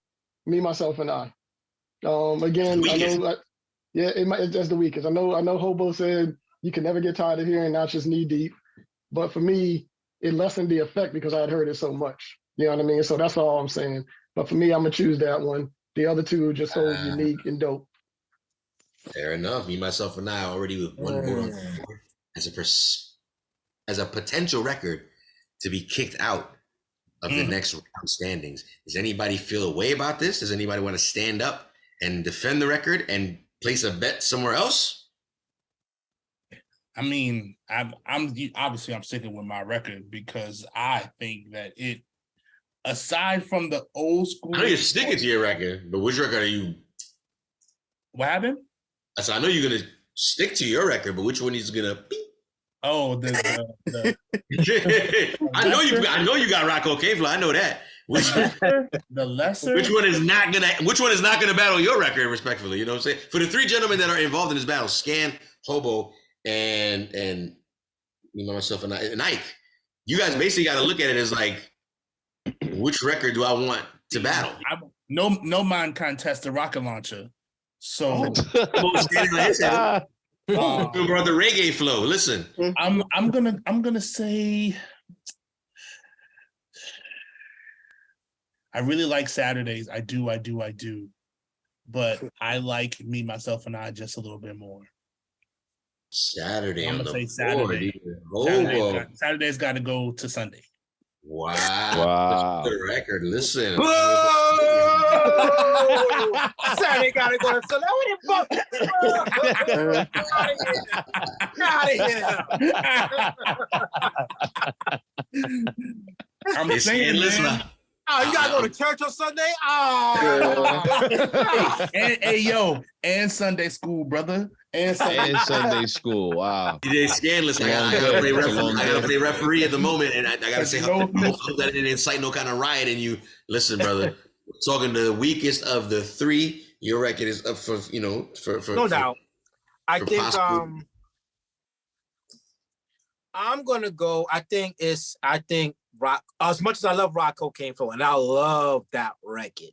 Me, Myself, and I. Again, I know. That's the weakest. I know. Hobo said you can never get tired of hearing Not Just Knee Deep, but for me, it lessened the effect because I had heard it so much. You know what I mean? So that's all I'm saying. But for me, I'm gonna choose that one. The other two are just so unique and dope. Fair enough. Me, myself, and I already with one vote on the board as a potential record to be kicked out of the next round standings. Does anybody feel a way about this? Does anybody want to stand up and defend the record and place a bet somewhere else? I mean, I'm obviously I'm sticking with my record because I think that it, aside from the old school. I know you're sticking to your record, but which record are you? What happened? I said I know you're gonna stick to your record, but which one is gonna? Beep? Oh, the I know you got Rock Cocaine Flow. I know that. The lesser. Which one is not gonna battle your record? Respectfully, you know what I'm saying. For the three gentlemen that are involved in this battle, Scan, Hobo, and you know myself and Ike, you guys basically got to look at it as like, which record do I want to battle? No mind contest the rocket launcher. So brought the reggae flow. Listen, I'm gonna say I really like Saturdays. I do. But I like Me, Myself, and I just a little bit more. Saturday. I'm gonna say Saturday. Saturday's got to go to Sunday. Wow. The record. Listen. Saturday got to go to Sunday. What the fuck? Out of here. I'm saying, listen. Oh, you gotta go to church on Sunday? Oh. and Sunday school, brother. And Sunday school. Wow. DJ Scanless. I gotta play referee at the moment, and I gotta say, I hope that didn't incite no kind of riot in you. Listen, brother, we're talking to the weakest of the three. Your record is up for no doubt. I think possible. I'm gonna go. I think Rock, as much as I love Rock Cocaine Flow, and I love that record.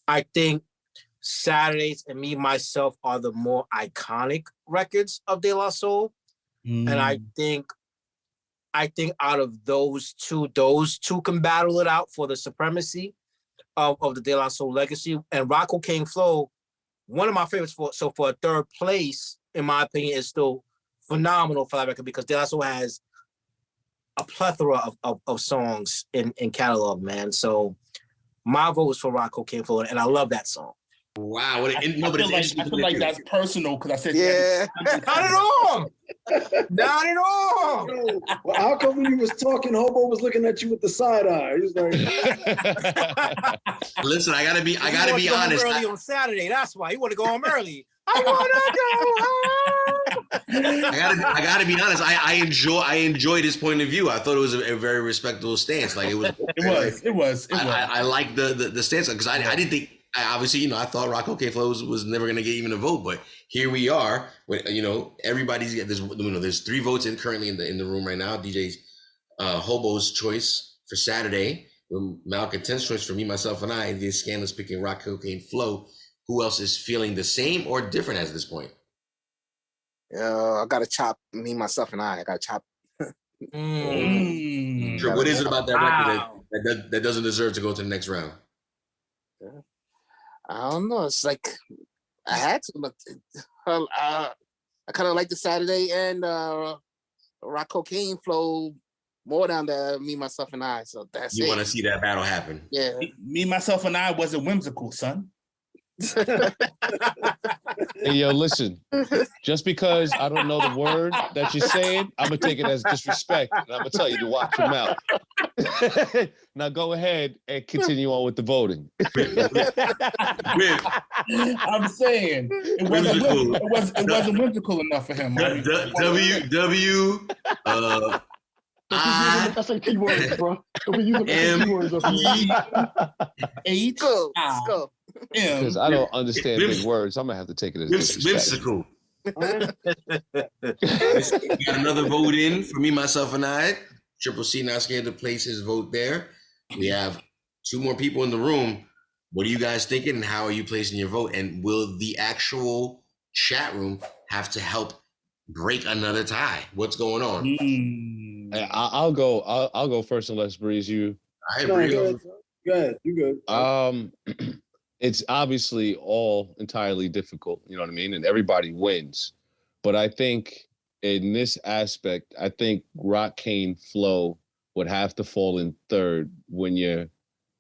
I think Saturdays and Me, Myself are the more iconic records of De La Soul. And I think out of those two can battle it out for the supremacy of the De La Soul legacy. And Rock Cocaine Flow, one of my favorites for a third place, in my opinion, is still phenomenal for that record because De La Soul has a plethora of songs in catalog, man. So my vote is for Rock Cocaine Flow, and I love that song. Wow, I feel like that's personal because I said not at all. Not at all. Well, how come when you was talking, Hobo was looking at you with the side eye? He was like, "Listen, I gotta be honest." Early on Saturday, that's why you want to go home early. I want to go home. I gotta be honest. I enjoyed his point of view. I thought it was a very respectable stance. Like it was. I like the stance because I didn't think. Obviously, I thought Rock Cocaine Flow was never going to get even a vote, but here we are. Everybody's there's 3 votes currently in the room right now. DJ's Hobo's choice for Saturday, Malcontent's choice for Me, Myself, and I. DJ Scanless picking Rock Cocaine Flow. Who else is feeling the same or different at this point? I got to chop Me, Myself, and I. I got to chop. Sure, what is it about that record that doesn't deserve to go to the next round? Yeah. I don't know. It's like I had to look. I kind of like the Saturday and Rock Cocaine Flow more down there. Me, Myself, and I. So that's you want to see that battle happen? Yeah. Me, Myself, and I wasn't whimsical, son. Hey, yo, listen. Just because I don't know the word that you're saying, I'm gonna take it as disrespect, and I'm gonna tell you to watch your mouth. Now go ahead and continue on with the voting. I'm saying it wasn't whimsical enough for him. That's like keywords, bro. H. Go. Because I don't understand big words, I'm gonna have to take it as whimsical. Got another vote in for Me, Myself, and I. Triple C not scared to place his vote there. We have 2 more people in the room. What are you guys thinking, and how are you placing your vote? And will the actual chat room have to help break another tie? What's going on? I'll go first unless Breeze you. I agree. Go ahead. You good. It's obviously all entirely difficult, you know what I mean? And everybody wins. But I think in this aspect, I think Rock Kane Flow would have to fall in third when you're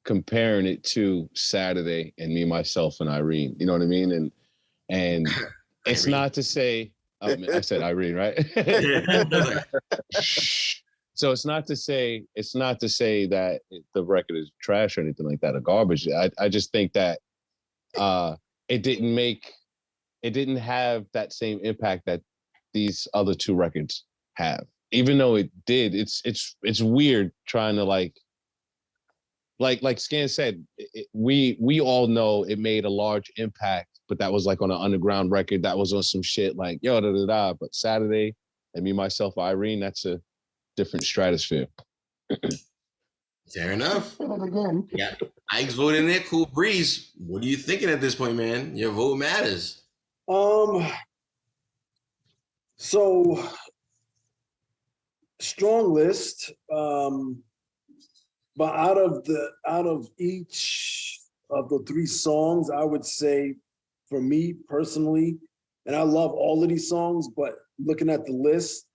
comparing it to Saturday and Me, Myself, and Irene. You know what I mean? And it's not to say, I said Irene, right? So it's not to say that the record is trash or anything like that, or garbage. I just think that it didn't have that same impact that these other two records have. Even though it did, it's weird trying to like Scan said, we all know it made a large impact, but that was like on an underground record. That was on some shit like yo da da da. But Saturday and Me, Myself, Irene, that's a different stratosphere. Fair enough. Yeah, Ike's voting there. Cool Breeze. What are you thinking at this point, man? Your vote matters. So strong list. But out of each of the three songs, I would say, for me personally, and I love all of these songs, but looking at the list,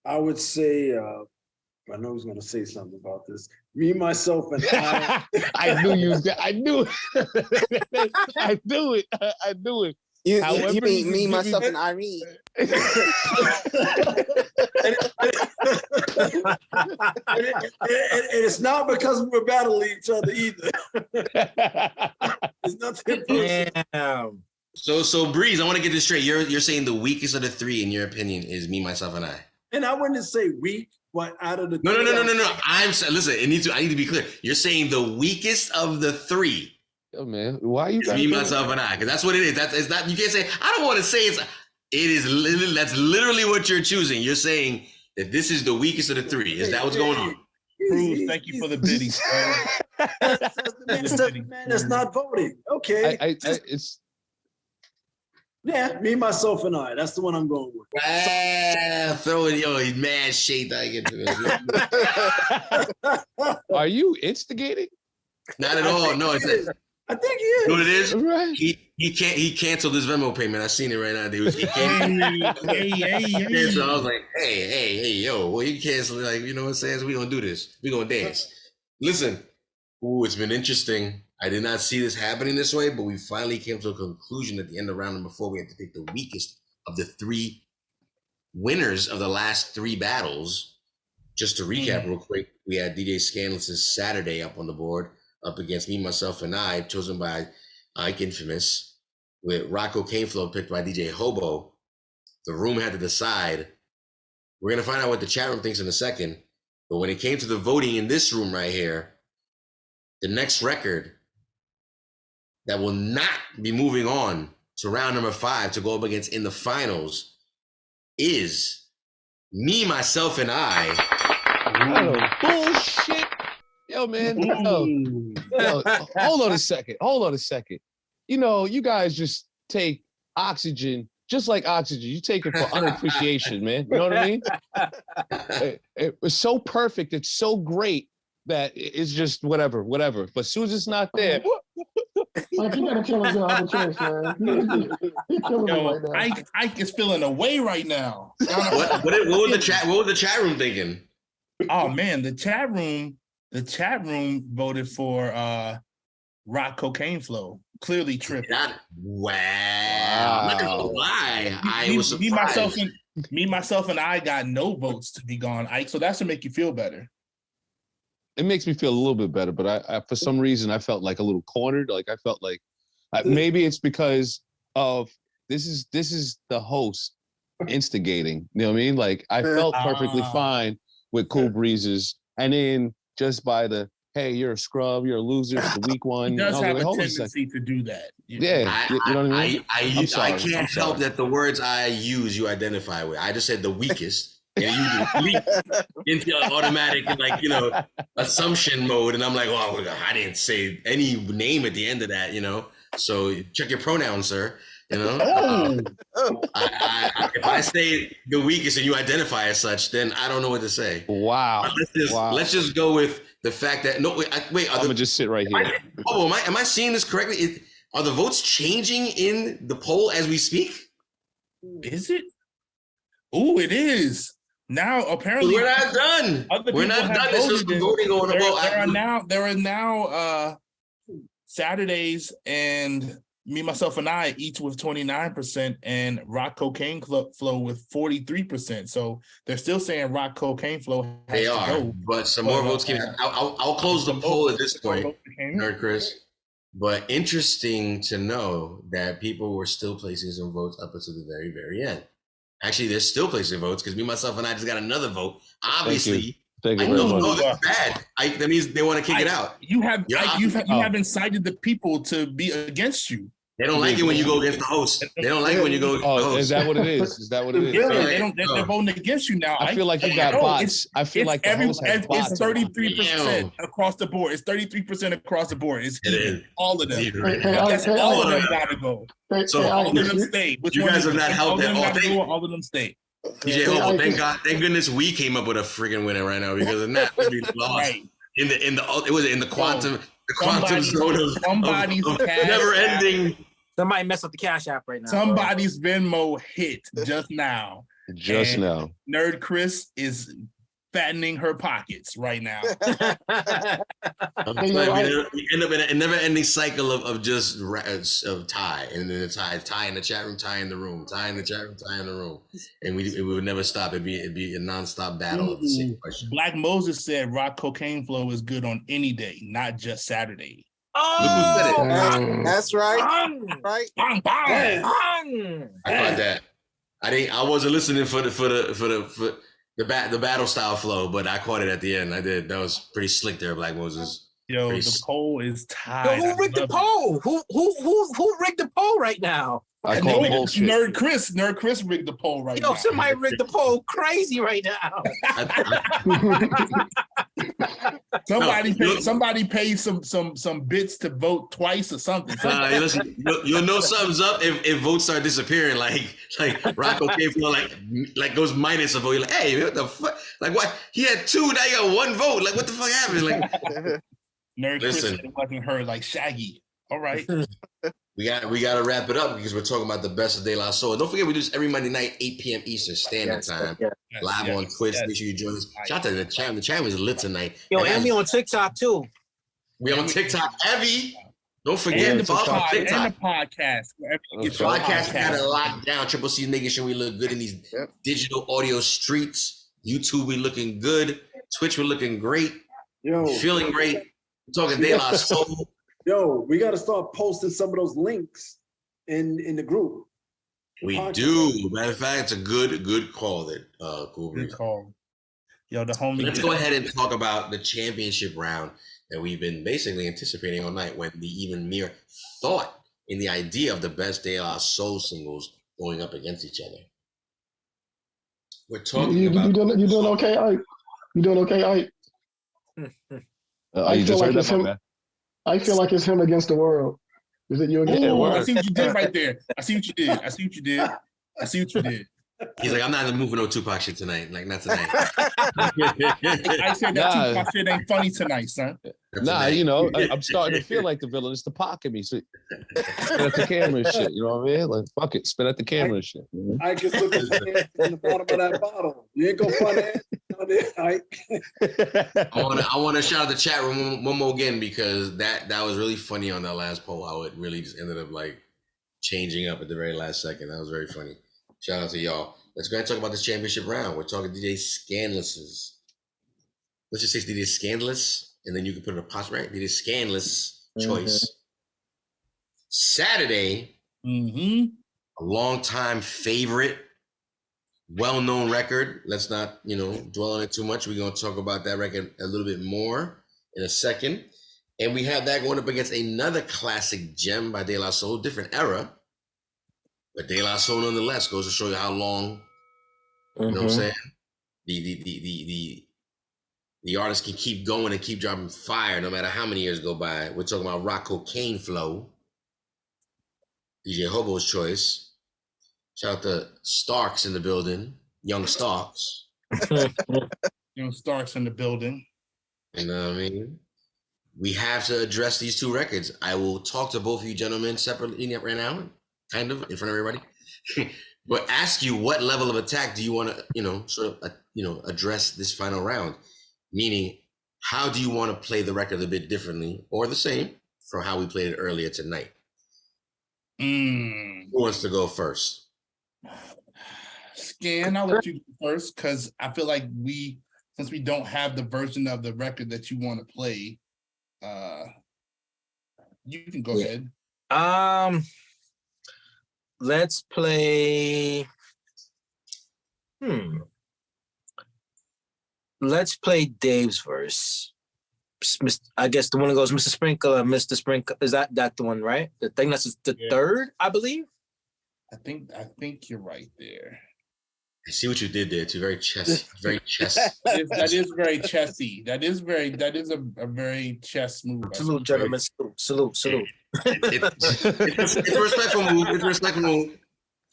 I would say, I know he's going to say something about this. Me, Myself, and I. I knew you. I knew it. I knew it. I knew it. You mean Me, Myself, and Irene? And it's not because we're battling each other either. It's nothing personal. So Breeze, I want to get this straight. You're saying the weakest of the three, in your opinion, is Me, Myself, and I. And I wouldn't say weak, but out of the no. Listen. I need to be clear. You're saying the weakest of the three. Yo, man, why you? It's Me, Myself, and I, because that's what it is. It's not. You can't say. I don't want to say it's. It is. That's literally what you're choosing. You're saying that this is the weakest of the three. Is that what's going on? Cruz, thank you for the biddies. Man, that's not voting. Okay. It's. Yeah, Me, Myself, and I. That's the one I'm going with. Throwing he's mad shade I get to it. Are you instigating? Not at all. No, it's. I think he is. You know what it is? Right. He canceled his Venmo payment. I seen it right now. He canceled. Hey. So I was like, hey, yo, well, he canceled. Like, you know what I'm saying? So we gonna do this. We gonna dance. Listen, it's been interesting. I did not see this happening this way, but we finally came to a conclusion at the end of round number 4. We had to pick the weakest of the three winners of the last 3 battles. Just to recap real quick, we had DJ Scandalous' Saturday up on the board, up against Me, Myself, and I, chosen by Ike Infamous, with Rocco Kane Flow picked by DJ Hobo. The room had to decide. We're going to find out what the chat room thinks in a second. But when it came to the voting in this room right here, the next record that will not be moving on to round number 5 to go up against in the finals is Me, Myself, and I. Bullshit. Yo, man. Yo, hold on a second. You know, you guys just take oxygen, just like oxygen. You take it for unappreciation, man. You know what I mean? It was so perfect. It's so great that it's just whatever. But as soon as it's not there. Like, you gotta kill him the other choice, man. He's killing me right now. Ike is feeling away right now. What was the chat room thinking? Oh man, the chat room voted for Rock Cocaine Flow. Clearly tripping. Wow. I'm not gonna lie. I was surprised. Me, myself, and I got no votes to be gone, Ike. So that's to make you feel better. It makes me feel a little bit better, but I for some reason I felt like a little cornered. Like I felt like maybe it's because of this is the host instigating. You know what I mean? Like I felt perfectly fine with Cool Breezes, and then just by the hey, you're a scrub, you're a loser, it's the weak one. He does have a tendency to do that. Yeah, you know what I mean? I can't help that the words I use you identify with. I just said the weakest. And you leap into automatic, like, you know, assumption mode. And I'm like, oh, I didn't say any name at the end of that, you know? So check your pronouns, sir. You know? If I say the weakest and you identify as such, then I don't know what to say. Wow. Let's just go with the fact that I'm gonna just sit right here. Am I seeing this correctly? Are the votes changing in the poll as we speak? Is it? Oh, it is. Now apparently we're not done. We're not done. It's just voting on the vote. There are now Saturdays and me, myself, and I each with 29% and Rock Cocaine Flow with 43%. So they're still saying Rock Cocaine Flow has they to are, go. but some more votes came. I'll close the poll at this point, Nerd Chris. But interesting to know that people were still placing some votes up until the very, very end. Actually, they're still placing votes because me, myself, and I just got another vote. Obviously, Thank you I don't know that's bad. That means they want to kick it out. You have incited the people to be against you. They don't like it when you go against the host. They don't like it when you go against the host. Is that what it is? Is that what it is? Yeah, they're voting against you now. I feel like you got bots. I feel like the host has bots. It's 33% across the board. It's 33% across the board. It's all of them. All of them gotta go. So all of them stay. You guys have not helped that all of them stay. DJ Hobo, thank goodness we came up with a freaking winner right now because of that we'd be lost in the quantum zone of never ending. Somebody messed up the Cash App right now. Somebody's Venmo hit just now. Nerd Chris is fattening her pockets right now. We end up in a never-ending cycle of just of tie, and then tie in the chat room, tie in the room, tie in the chat room, tie in the room, and we would never stop. It'd be a nonstop battle of the same question. Black Moses said Rock Cocaine Flow is good on any day, not just Saturday. Oh, that's right. Right. I caught that. I wasn't listening for the battle style flow, but I caught it at the end. I did. That was pretty slick there, Black Moses. Yo, the poll is tied. Yo, who rigged the poll? Who rigged the poll right now? I call bullshit. Nerd Chris rigged the poll right now. Yo, somebody rigged the poll crazy right now. Somebody paid some bits to vote twice or something. Listen, you'll know something's up if votes start disappearing. Like Rocco came for like goes minus a vote. You're like, hey, what the fuck? Like what? He had 2, now you got 1 vote. Like what the fuck happened? Like Nerd Chris said it wasn't her, like Shaggy. All right. We got to wrap it up because we're talking about the best of De La Soul. Don't forget, we do this every Monday night, 8 p.m. Eastern Standard Time, live on Twitch. Make sure you join us. Shout out to the channel. The channel is lit tonight. Yo, and we on TikTok too. We on TikTok heavy. Don't forget follow TikTok. And the podcast. Podcast got it locked down. Triple C making sure we look good in these digital audio streets. YouTube, we looking good. Twitch, we're looking great. Yo, feeling great. We're talking De La Soul. Yo, we got to start posting some of those links in the group. We do. Matter of fact, it's a good call that Cool Breeze. Good call. Yo, the homie. Let's go ahead and talk about the championship round that we've been basically anticipating all night, when the even mere thought in the idea of the best De La Soul singles going up against each other. We're talking about. You doing okay, Ike? You doing okay, Ike? You just heard that, my man. I feel like it's him against the world. Is it you against the world? I see what you did right there. I see what you did. He's like, I'm not in the mood for no Tupac shit tonight. Like, not tonight. I said that Tupac shit ain't funny tonight, son. You know, I'm starting to feel like the villain. It's the pocket me. So spit at the camera and shit. You know what I mean? Like, fuck it, spit at the camera and shit. I just look at the bottom of that bottle. You ain't gonna find that. I want to shout out the chat room one more again, because that was really funny on that last poll. How it really just ended up like changing up at the very last second. That was very funny. Shout out to y'all. Let's go ahead and talk about this championship round. We're talking DJ Scandalous's. Let's just say it's DJ Scandalous, and then you can put an apostrophe, right? DJ Scandalous choice. Saturday, a longtime favorite, well-known record. Let's not, dwell on it too much. We're going to talk about that record a little bit more in a second. And we have that going up against another classic gem by De La Soul, different era. But De La Soul nonetheless goes to show you how long, you know what I'm saying? The artist can keep going and keep dropping fire no matter how many years go by. We're talking about Rock Cocaine Flow, DJ Hobo's choice, Shout out to Starks in the building, young Starks. Young Starks in the building. You know what I mean? We have to address these two records. I will talk to both of you gentlemen separately right now, kind of in front of everybody, but ask you what level of attack do you want to, address this final round? Meaning, how do you want to play the record a bit differently or the same from how we played it earlier tonight? Who wants to go first? Scan, I'll let you go first because I feel like since we don't have the version of the record that you want to play, you can go ahead. Let's play. Let's play Dave's verse. I guess the one that goes Mr. Sprinkler, Mr. Sprinkler. Is that the one, right? The thing that's the third, I believe. I think you're right there. I see what you did there. It's very chess. That is very chessy. That is a very chess move. Salute, gentlemen. Salute. It's a respectful move. It's a respectful move.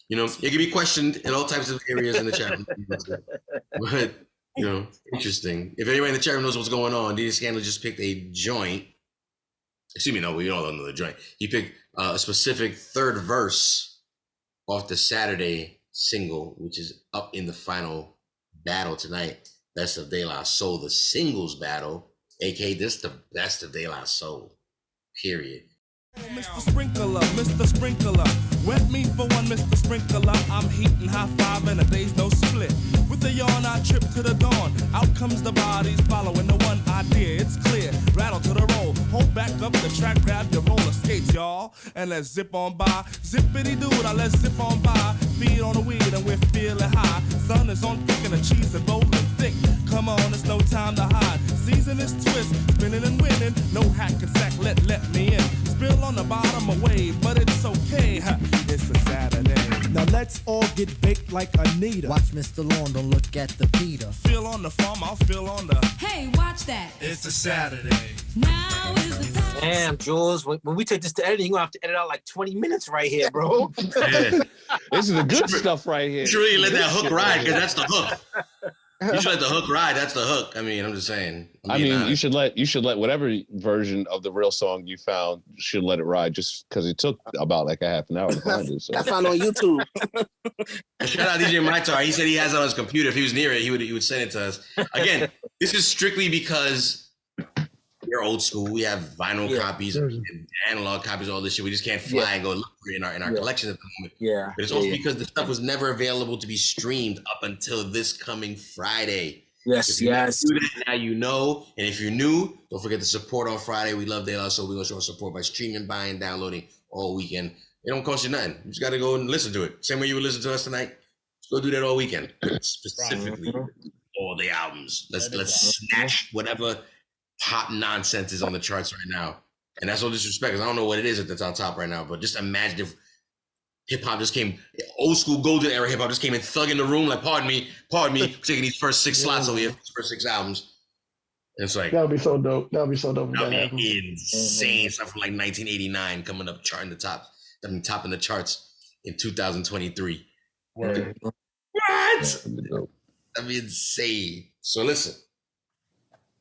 You know, it can be questioned in all types of areas in the chat room. But, interesting. If anybody in the chat room knows what's going on, DJ Scandal just picked a joint. Excuse me, no, we all know the joint. He picked a specific third verse off the Saturday single, which is up in the final battle tonight. Best of De La Soul, the singles battle, aka this the best of De La Soul. Period. Mr. Sprinkler, wet me for one, Mr. Sprinkler. I'm heating high five and a day's no split. With a yawn, I trip to the dawn. Out comes the bodies following the one idea. It's clear, rattle to the roll. Hold back up the track, grab your roller skates, y'all, and let's zip on by. Zippity doo, now let's zip on by. Feed on the weed and we're feeling high. Sun is on thick and the cheese is rolling thick. Come on, it's no time to hide. Season is twist, spinning and winning. No hack and sack, let me in. Spill on the bottom of wave, but it's okay. It's a Saturday. Now let's all get baked like Anita. Watch Mr. Lawn, don't look at the Peter. Feel on the farm, I'll feel on the. Hey, watch that. It's a Saturday. Now is the time. Damn, Jules, when we take this to editing, you're gonna have to edit out like 20 minutes right here, bro. Yeah. This is the good stuff right here. You should really let that hook ride because that's the hook. You should let the hook ride. That's the hook. I mean, I'm just saying. You should let whatever version of the real song you found, should let it ride just because it took about like a half an hour to find it. So. I found on YouTube. Shout out DJ Maitar. He said he has it on his computer. If he was near it, he would send it to us. Again, this is strictly because we're old school. We have vinyl copies, and analog copies, all this shit. We just can't fly and go look for it in our collection at the moment. Yeah. But it's also because the stuff was never available to be streamed up until this coming Friday. Yes. Now you know. And if you're new, don't forget to support on Friday. We love De La Soul. We're going to show support by streaming, buying, downloading all weekend. It don't cost you nothing. You just got to go and listen to it. Same way you would listen to us tonight. Just go do that all weekend. Specifically, all the albums. Let's snatch whatever pop nonsense is on the charts right now. And that's no disrespect, because I don't know what it is that's on top right now. But just imagine if hip-hop just came, old school golden era hip-hop just came in thugging the room, like, pardon me, taking these first 6 slots over here, first 6 albums. And it's like, that would be so dope. That would be so dope. That would be insane. Stuff from like 1989 coming up, charting the top, topping the charts in 2023. Word. What? That'd be insane. So listen,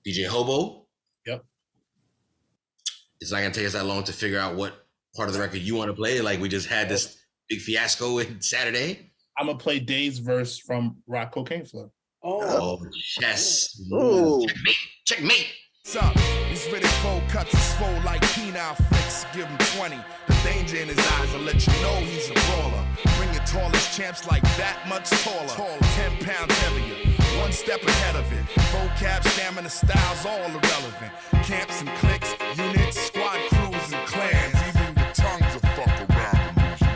DJ Hobo. Yep. It's not gonna take us that long to figure out what part of the record you want to play. Like we just had this big fiasco in Saturday. I'm gonna play Dave's verse from Rock Cocaine Flow. Oh, yes. Ooh. Checkmate. What's up? These Riddick bowl cuts is swole like penile flicks. Give him 20. The danger in his eyes will let you know he's a brawler. Bring your tallest champs like that much taller. 10 pounds heavier. One step ahead of it. Vocab, stamina, styles, all irrelevant. Camps and cliques, units, squad crews and clans. Even the tongues will fuck around and lose you.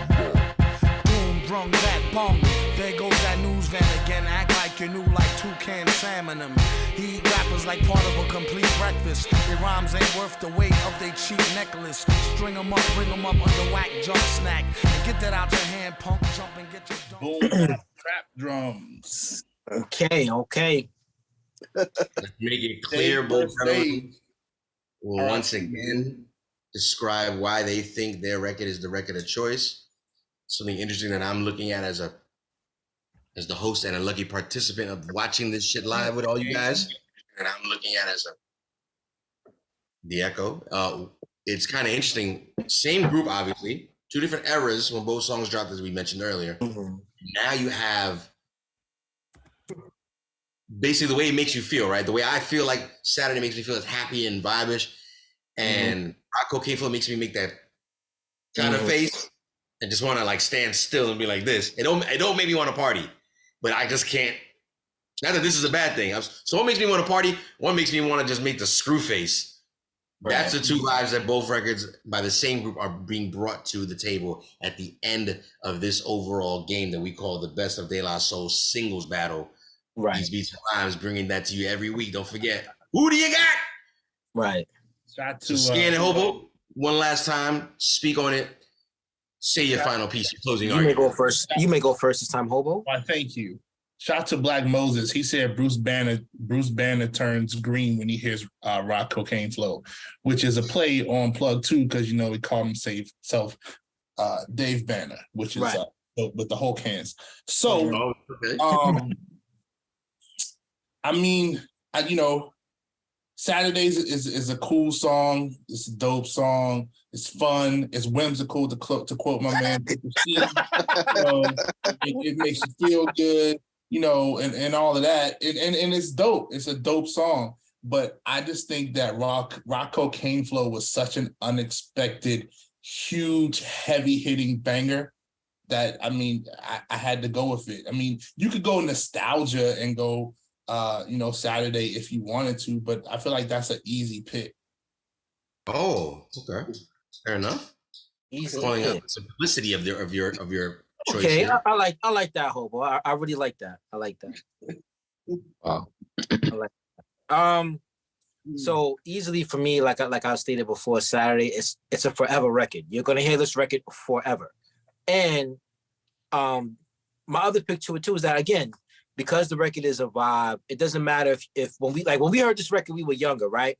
Boom, drum, that bong. There goes that news van again. Act like you knew like toucan salmon them. He eat rappers like part of a complete breakfast. Their rhymes ain't worth the weight of their cheap necklace. String them up, bring them up under whack jump snack. And get that out your hand, punk. Jump and get your boom, trap drums. Okay. Let's make it clear, both gentlemen will once again describe why they think their record is the record of choice. something interesting that I'm looking at as the host and a lucky participant of watching this shit live with all you guys. And I'm looking at as the echo. It's kind of interesting. Same group, obviously. 2 different eras when both songs dropped, as we mentioned earlier. Mm-hmm. Now you have basically the way it makes you feel, right? The way I feel like Saturday makes me feel is happy and vibish. And Rock Cocaine Flow makes me make that kind of face and just want to like stand still and be like this. It don't make me want to party, but I just can't. Not that this is a bad thing. So what makes me want to party? One makes me want to just make the screw face. Right. That's the 2 vibes that both records by the same group are being brought to the table at the end of this overall game that we call the Best of De La Soul singles battle. Right. These Beats and Rhymes bringing that to you every week. Don't forget, who do you got? Right. So Scan and Hobo, one last time, speak on it. Say your final piece, your closing argument. You may go first. You may go first this time, Hobo. Why, thank you. Shout out to Black Moses. He said Bruce Banner turns green when he hears Rock Cocaine Flow, which is a play on Plug 2 because, you know, he called himself Dave Banner, which is right. With the Hulk hands. So, I mean, you know, Saturdays is a cool song. It's a dope song. It's fun. It's whimsical, to quote my man. It makes you feel good, you know, and all of that. And it's dope. It's a dope song. But I just think that Rock Cocaine Flow was such an unexpected, huge, heavy-hitting banger that, I mean, I had to go with it. I mean, you could go nostalgia and go, you know, Saturday if you wanted to, but I feel like that's an easy pick. Oh, okay, fair enough. Easy calling pick. out the simplicity of your choice. Okay, here. I like that, Hobo. I really like that. I like that. Wow. I like that. So easily for me, like I stated before, Saturday it's a forever record. You're gonna hear this record forever. And my other pick to it too is that, again, because the record is a vibe, it doesn't matter if when we heard this record, we were younger, right?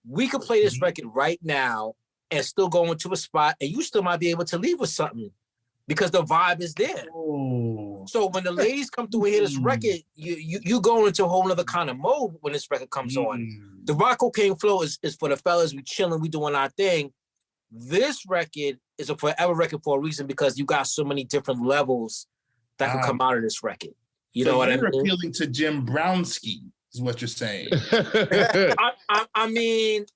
We could play this record right now and still go into a spot, and you still might be able to leave with something because the vibe is there. Oh. So when the ladies come through and hear this record, you go into a whole other kind of mode when this record comes on. The Rock Cocaine Flow is for the fellas. We chilling, we doing our thing. This record is a forever record for a reason because you got so many different levels that can come out of this record. You know what I mean? You're appealing to Jim Brownski, is what you're saying. I mean,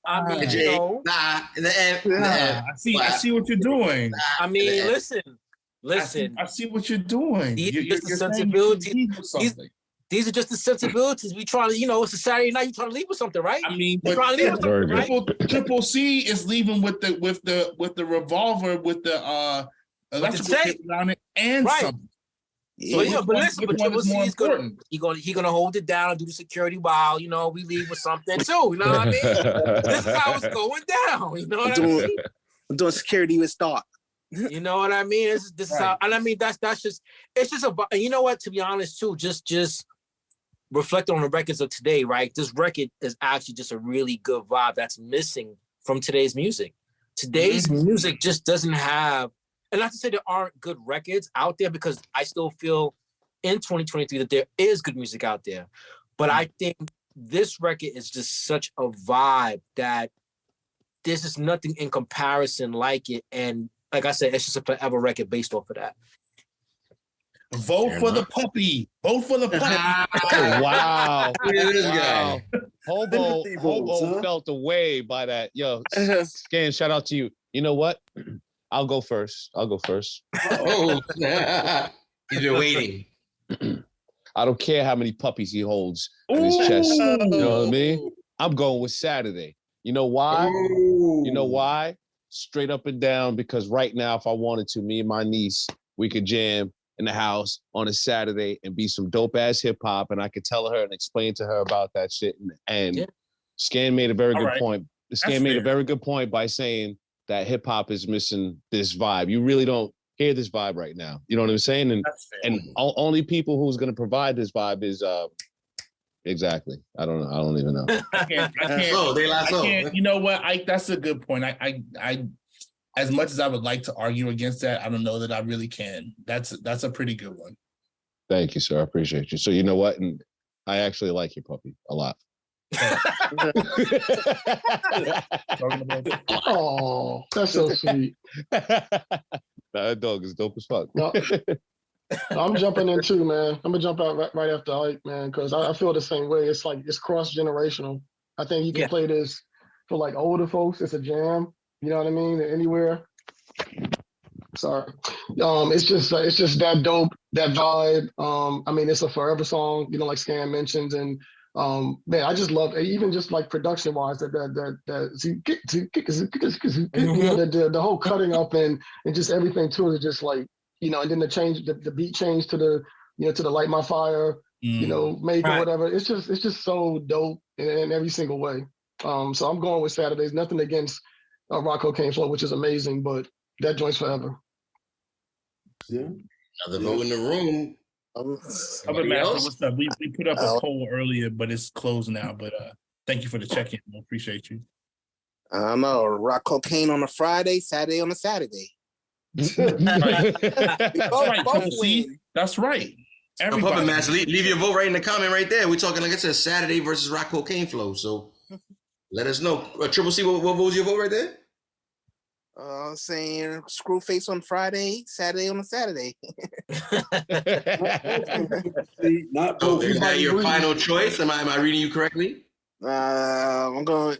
you know. I see what you're doing. I mean, listen. I see what you're doing. These are sensibilities. These are just the sensibilities. We trying to, you know, it's a Saturday night. You trying to leave with something, right? I mean, Triple C is leaving with the revolver with the electrical tape on it and something. So yeah, but listen, but Triple C is gonna hold it down and do the security while, you know, we leave with something too. You know what I mean? This is how it's going down. You know what I mean? I'm doing security with Stark. You know what I mean? This is how, and I mean that's just it's just and you know what? To be honest, too, just reflect on the records of today, right? This record is actually just a really good vibe that's missing from today's music. Today's music just doesn't have. And not to say there aren't good records out there, because I still feel in 2023 that there is good music out there. But I think this record is just such a vibe that there's just nothing in comparison like it. And like I said, it's just a forever record based off of that. Vote for the puppy. Vote for the puppy. Wow. Wow. Hobo felt away by that. Yo, Scan, shout out to you. You know what? I'll go first. Oh, he's been waiting. I don't care how many puppies he holds in his chest. You know what I mean? I'm going with Saturday. You know why? You know why? Straight up and down, because right now, if I wanted to, me and my niece, we could jam in the house on a Saturday and be some dope ass hip hop, and I could tell her and explain to her about that shit. And Scan made a very good point. Scan made a very good point by saying that hip hop is missing this vibe. You really don't hear this vibe right now. You know what I'm saying? And only people who's going to provide this vibe is exactly. I don't know. I don't even know. I can't. You know what? That's a good point. as much as I would like to argue against that, I don't know that I really can. That's a pretty good one. Thank you, sir. I appreciate you. So you know what? And I actually like you, Puppy, a lot. Oh, that's so sweet. That dog is dope as fuck. No, I'm jumping in too, man. I'm gonna jump out right after Ike, man, because I feel the same way. It's like it's cross-generational. I think you can play this for like older folks. It's a jam. You know what I mean? Anywhere. Sorry. It's just that dope, that vibe. I mean, it's a forever song, you know, like Scan mentions, and man, I just love even just like production wise that you know, the whole cutting up and just everything to it is just like, you know, and then the beat change to the, you know, to the Light My Fire, you know, make or whatever. It's just so dope in every single way. So I'm going with Saturdays. Nothing against Rock Cocaine Flow, which is amazing, but that joint's forever. Yeah. Another vote in the room. What's up? We put up a poll earlier, but it's closed now. But thank you for the check-in. I appreciate you. I don't know. Rock Cocaine on a Friday, Saturday on a Saturday. That's right. Puppet Master, leave your vote right in the comment right there. We're talking, like I said, Saturday versus Rock Cocaine Flow. So let us know. Triple C, what was your vote right there? Saying Screwface on Friday, Saturday on a Saturday. Not so is that your final choice? Am I reading you correctly? I'm going.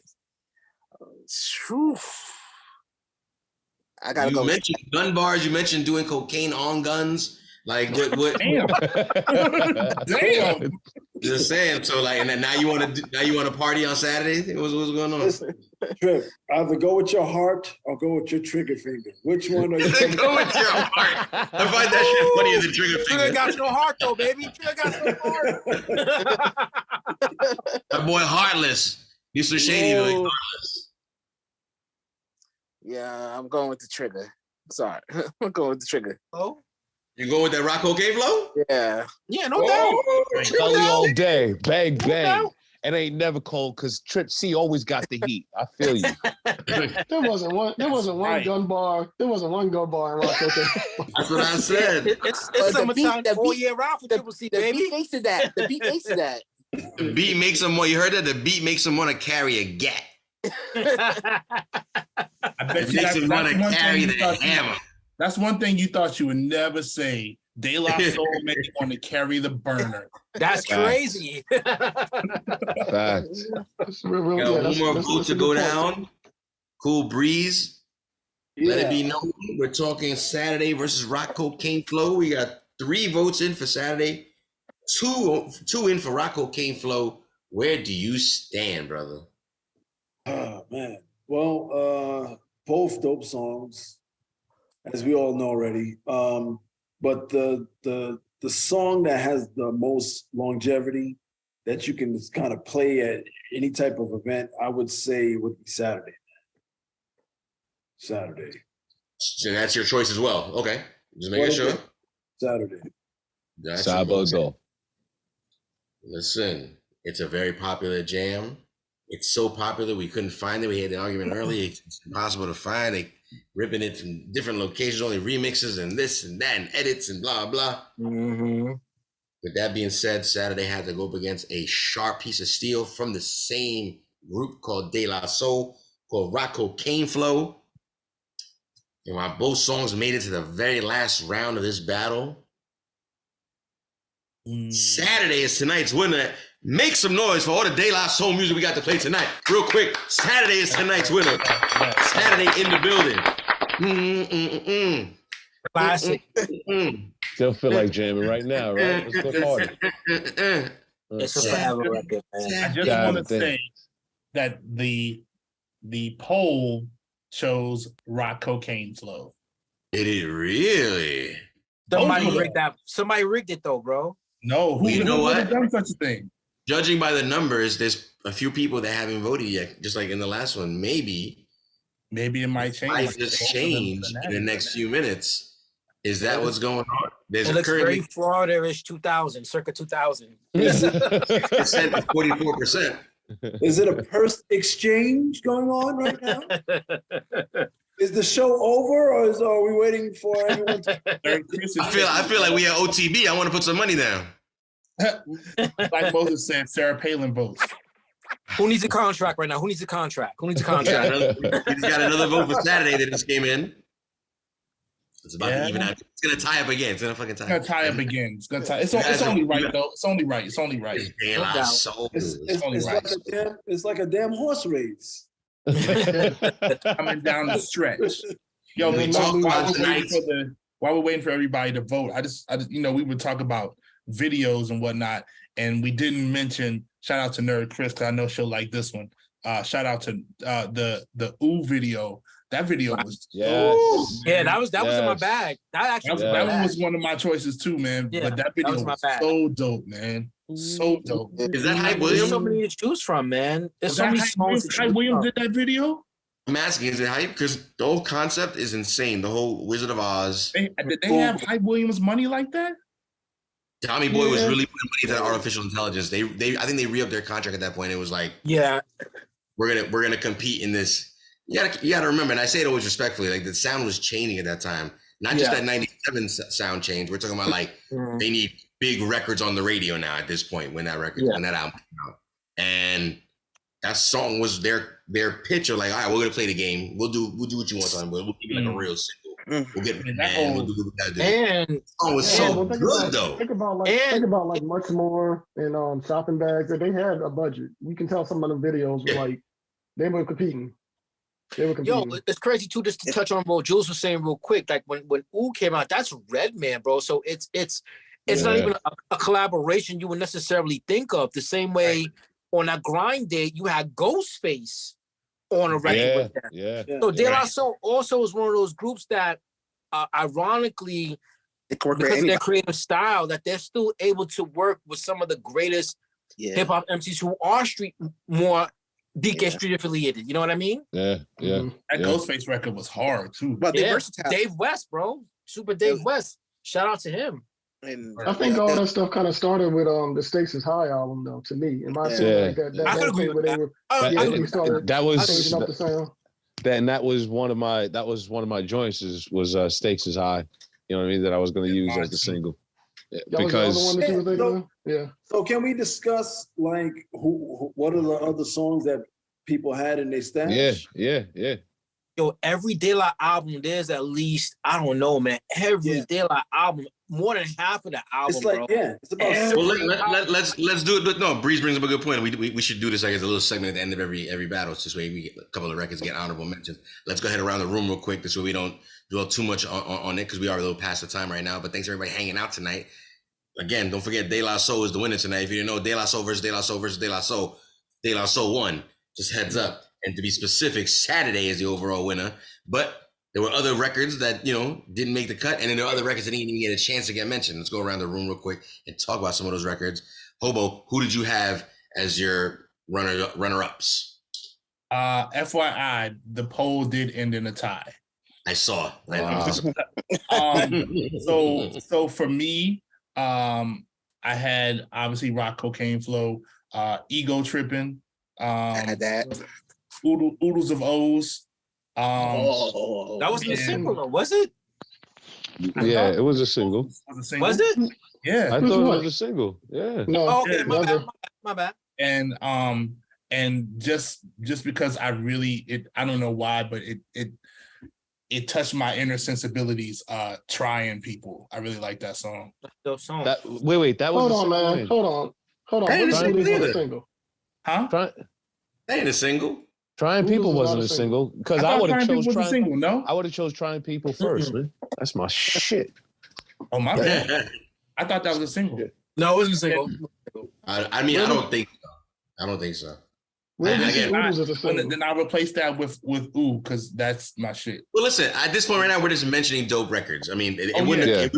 I gotta go. You mentioned gun bars. You mentioned doing cocaine on guns. Like what? Damn. Damn. Just saying. So like, and then now you want to party on Saturday? What's going on? Listen, Trip, either go with your heart or go with your trigger finger. Which one are you? Go with your heart. I find that shit funnier than trigger finger. Trigger got no heart though, baby. Trigger got no heart. That boy heartless. He's so shady, but he's heartless. Yeah, I'm going with the trigger. Sorry, I'm going with the trigger. Oh. You going with that Rock Cocaine Flow? Yeah. Yeah, no doubt. Belly all day, bang bang. It ain't never cold because Trip C always got the heat. I feel you. There wasn't one gun bar. There wasn't one gun bar in Rock Cocaine. That's what I said. It's summertime all year round for Triple C, baby. The beat makes it that. The beat makes it that. The beat makes him want. You heard that? The beat makes him want to carry a gat. I bet you makes him want to carry the hammer. That's one thing you thought you would never say. De La Soul makes you want to carry the burner. That's crazy. Facts. One more vote to go down. Cool Breeze. Yeah. Let it be known. We're talking Saturday versus Rock Cocaine Flow. We got 3 votes in for Saturday, 2 in for Rock Cocaine Flow. Where do you stand, brother? Oh man. Well, both dope songs, as we all know already. But the song that has the most longevity that you can kind of play at any type of event, I would say would be Saturday. Saturday. So that's your choice as well. Okay. Just making sure. Saturday. Sabado. Listen, it's a very popular jam. It's so popular we couldn't find it. We had the argument earlier. It's impossible to find. They ripping it from different locations, only remixes and this and that and edits and blah blah. Mm-hmm. With that being said, Saturday had to go up against a sharp piece of steel from the same group called De La Soul, called Rock Cocaine Flow. And while both songs made it to the very last round of this battle, Saturday is tonight's winner. Make some noise for all the De La Soul music we got to play tonight. Real quick, Saturday is tonight's winner. Saturday in the building. Classic. Still feel like jamming right now, right? Let's go party. It's a forever record, man. I just want to say that the poll chose Rock Cocaine Flow. Did it really? Somebody rigged it though, bro. No, who would have done such a thing? Judging by the numbers, there's a few people that haven't voted yet, just like in the last one. Maybe it might change. Might just change in the next few minutes. Is that what's going on? It looks very Florida-ish 2000, circa 2000. 44%. Is it a purse exchange going on right now? Is the show over, or are we waiting for everyone to? I feel like we at OTB. I want to put some money down. Like Moses said, Sarah Palin votes. Who needs a contract right now? Who needs a contract? Who needs a contract? We just got another vote for Saturday that just came in. It's about to even out. It's gonna tie up again. It's gonna fucking tie. It's gonna tie up again. It's gonna tie. It's only right though. It's only right. It's only right. It's like a damn horse race. Coming down the stretch. Yo, while we're waiting for everybody to vote, I just we would talk about videos and whatnot, and we didn't mention. Shout out to Nerd Chris, because I know she'll like this one. Shout out to the Ooh video. That video was that was in my bag. That one was one of my choices too, man. Yeah, but that video was so dope, man. So dope. Is that Hype Williams? There's so many to choose from, man. There's so many songs. Hype Williams did that video? I'm asking, is it Hype? Because the whole concept is insane. The whole Wizard of Oz. Did they have Hype Williams money like that? Tommy Boy was really putting money into artificial intelligence. I think they re-upped their contract at that point. It was like, we're gonna compete in this. You gotta remember, and I say it always respectfully, like the sound was changing at that time. Not just that 97 sound change. We're talking about like they need big records on the radio now at this point when that album came out. And that song was their pitch of like, all right, we're gonna play the game. We'll do what you want on, but we'll give you like a real single. We'll get we'll do what we gotta do. And it was so good though. Think about like Much More and Shopping Bags. They had a budget. You can tell some of the videos were like they were competing. Yo, it's crazy too. Just to touch on what Jules was saying real quick. Like when Ooh came out, that's Redman, bro. So it's not even a collaboration you would necessarily think of. The same way on that Grind Day, you had Ghostface on a record with that. So De La Soul also is one of those groups that, ironically, because of their creative style, that they're still able to work with some of the greatest hip hop MCs who are more DK Street affiliated. You know what I mean? That Ghostface record was hard too. But they're versatile. Dave West, bro. Super Dave West. Shout out to him. And I think all that stuff kind of started with the Stakes Is High album, though. To me, in my opinion, I could agree with that. That was one of my joints was Stakes Is High. You know what I mean? That I was going to use as the single. Because So can we discuss like what are the other songs that people had in their stash? Yeah. Yo, every De La album, there's at least, I don't know, man. Every De La album, more than half of the album, it's like, bro. It's about let's do it. No, Breeze brings up a good point. We should do this like as a little segment at the end of every battle. This way we get a couple of records get honorable mentions. Let's go ahead around the room real quick. This way we don't dwell too much on it because we are a little past the time right now. But thanks everybody hanging out tonight. Again, don't forget De La Soul is the winner tonight. If you didn't know, De La Soul versus De La Soul versus De La Soul. De La Soul won. Just heads up. And to be specific, Saturday is the overall winner. But there were other records that, didn't make the cut. And then there are other records that didn't even get a chance to get mentioned. Let's go around the room real quick and talk about some of those records. Hobo, who did you have as your runner-ups? FYI, the poll did end in a tie. I saw. Wow. So for me, I had obviously Rock Cocaine Flow, Ego Tripping. I had that. Oodles of O's. That wasn't a single, though, was it? Yeah, it was a single. Was it? Yeah, I thought it was a single. Yeah. No. Okay, my bad. And just because I don't know why, but it touched my inner sensibilities. Trying People. I really like that song. Dope song. That was hold on, man. Hold on. That ain't a single. Huh? That ain't a single. Trying People wasn't a single because I would have chose Trying People. No, I would have chose Trying People first, man. That's my shit. Oh my bad. I thought that was a single. No, it wasn't a single. I mean, I don't think so. Then I'll replace that with Ooh, because that's my shit. Well, listen, at this point right now, we're just mentioning dope records. I mean, we wouldn't have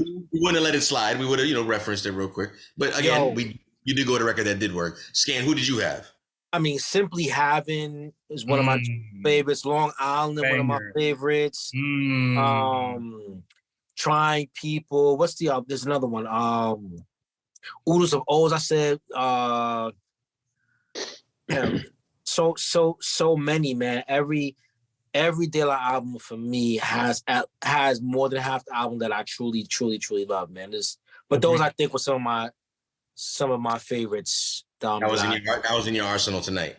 let it slide. We would have, referenced it real quick. But again, you did go with a record that did work. Scan, who did you have? I mean, Simply Having is one of my favorites. Long Island, one of my favorites. Trying People. What's the there's another one. Oodles of O's, I said. So many, man. every De La album for me has more than half the album that I truly love, man. But those I think were some of my favorites. That was in your arsenal tonight.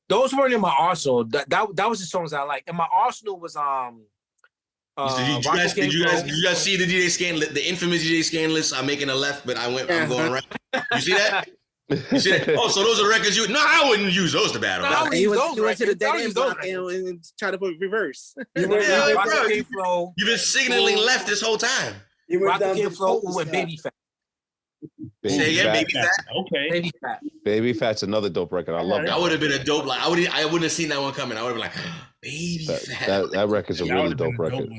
Those weren't in my arsenal. That was the songs I like. And my arsenal was did you guys see the DJ scan list, the infamous DJ scan list? I'm making a left, but I'm going right. You see that? You see that? Oh, so those are records you? No, I wouldn't use those to battle. No, he went to the dead end block and tried to put reverse. You've been signaling left this whole time. Rocket Kid Flow with Baby Fat. Baby Fat. Okay. Baby Fat. Baby Fat's another dope record. I love that. I would have been a dope. Like I wouldn't have seen that one coming. I would have been like, Baby Fat. That record's a really dope record.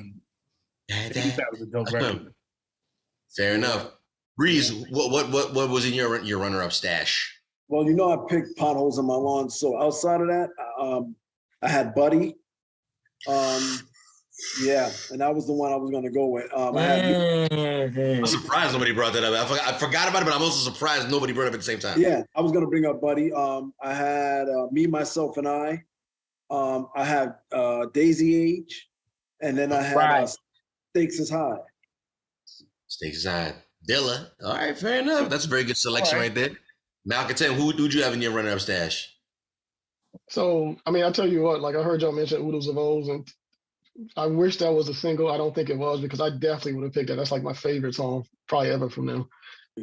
Baby Fat was a dope record. Fair enough. Breeze, what was in your runner-up stash? Well, I picked Potholes in My Lawn. So outside of that, I had Buddy. Yeah, and that was the one I was going to go with. I'm surprised nobody brought that up. I forgot about it, but I'm also surprised nobody brought it up at the same time. Yeah, I was going to bring up Buddy. I had Me, Myself, and I. I had Daisy Age, and then I had Stakes is High. Stakes is High. Dilla. All right, fair enough. That's a very good selection right there. Malcontent, who'd you have in your runner-up stash? So, I mean, I'll tell you what, like I heard y'all mention Oodles of O's, and I wish that was a single. I don't think it was, because I definitely would have picked that. That's like my favorite song probably ever from them.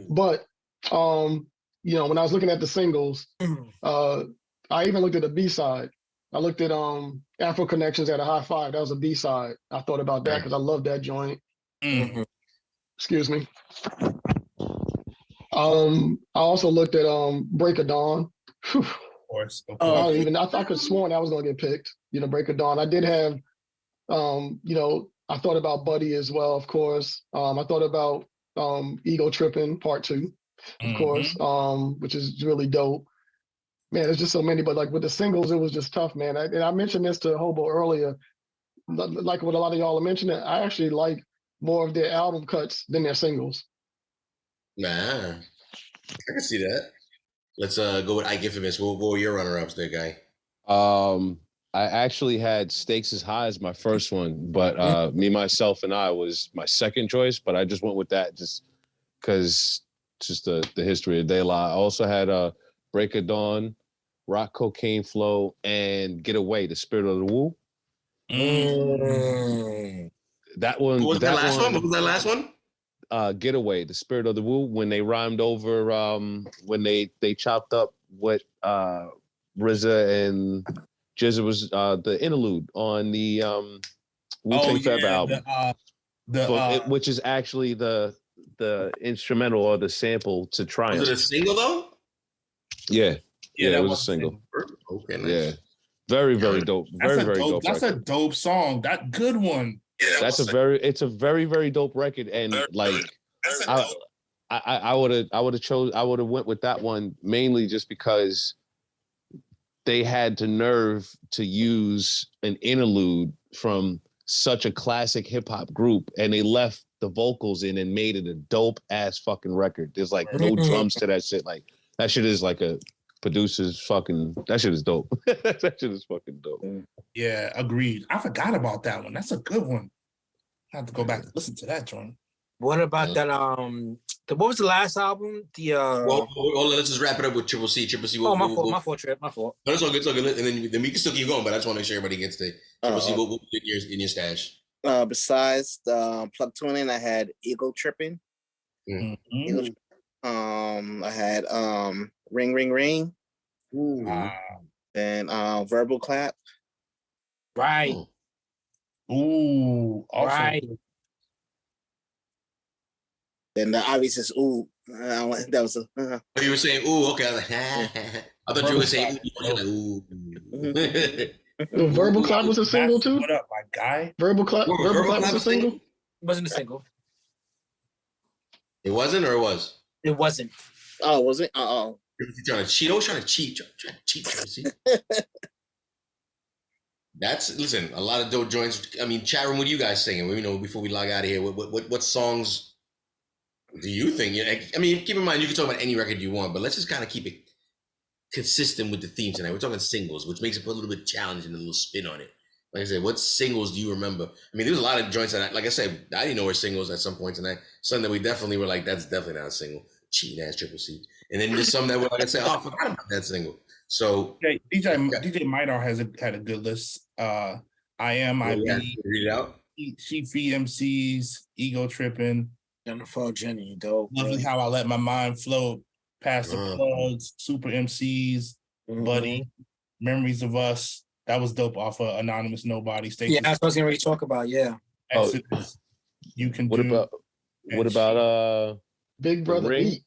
But, when I was looking at the singles, I even looked at the B-side. I looked at Afro Connections at a High Five. That was a B-side. I thought about that because I love that joint. Mm-hmm. Excuse me. I also looked at Break of Dawn. Of course. I could have sworn that was going to get picked. Break of Dawn. I did have, I thought about Buddy as well, of course. I thought about Ego Tripping Part 2, of course, which is really dope. Man, there's just so many, but like with the singles, it was just tough, man. And I mentioned this to Hobo earlier, like what a lot of y'all are mentioning. I actually like more of their album cuts than their singles. Nah, I can see that. Let's go with Ike Infamous. What were your runner-ups there, guy? I actually had Stakes is High as my first one, but Me, Myself, and I was my second choice, but I just went with that just because the history of De La. I also had Break of Dawn, Rock Cocaine Flow, and Get Away, The Spirit of the Woo. That one. What was that last one? What was that last one? Get Away, The Spirit of the Woo, when they rhymed over, when they chopped up what RZA and Jizza was the interlude on the Wu-Tang Forever album, which is actually the instrumental or the sample to Triumph. Was it a single though? Yeah, it was a single. Okay, nice. Yeah, very dope. Very dope. That's a dope song. That good one. Yeah, it's a very very dope record, and like I would have went with that one mainly just because they had the nerve to use an interlude from such a classic hip hop group, and they left the vocals in and made it a dope ass fucking record. There's like no drums to that shit. Like that shit is like a producer's fucking. That shit is dope. That shit is fucking dope. Yeah, agreed. I forgot about that one. That's a good one. I have to go back and listen to that joint. What about that? What was the last album? Well, let's just wrap it up with Triple C. Triple C. My fault, Trip. My fault. No, it's all good. It's all good. And then we can still keep going, but I just want to make sure everybody gets the Triple C. What in your stash? Besides the Plug Tuning, I had Ego Tripping. Mm-hmm. I had Ring Ring Ring. And Verbal Clap. Right. Ooh, awesome. Right. Then the obvious is ooh. That was a. Oh, you were saying ooh, okay. I was like, I thought you were saying ooh. The Verbal Clap was a single too. What up, my guy? Verbal Clap was a single. It wasn't a single. It wasn't, or it was. It wasn't. Oh, was it? Oh. Trying to cheat. I was trying to cheat. See? Listen, a lot of dope joints. I mean, chat room, what are you guys singing? Before we log out of here, what songs do you think? I mean, keep in mind, you can talk about any record you want, but let's just kind of keep it consistent with the theme tonight. We're talking singles, which makes it a little bit challenging, a little spin on it. Like I said, what singles do you remember? I mean, there was a lot of joints that, like I said, I didn't know were singles at some points, and some that we definitely were like, that's definitely not a single. Cheating ass Triple C. And then there's some that were like I said, oh, I forgot about that single. So DJ Midar had a good list. I Am, I Be, read it out. She Free MCs, Ego Tripping, Jennifer Jenny, dope. Lovely How I Let My Mind Float, Past the Plugs, Super MCs, Buddy, Memories of Us. That was dope off of Anonymous Nobody. Yeah, that's what I was gonna talk about. Yeah. Exodus, You Can What Do. about Big Brother Beat?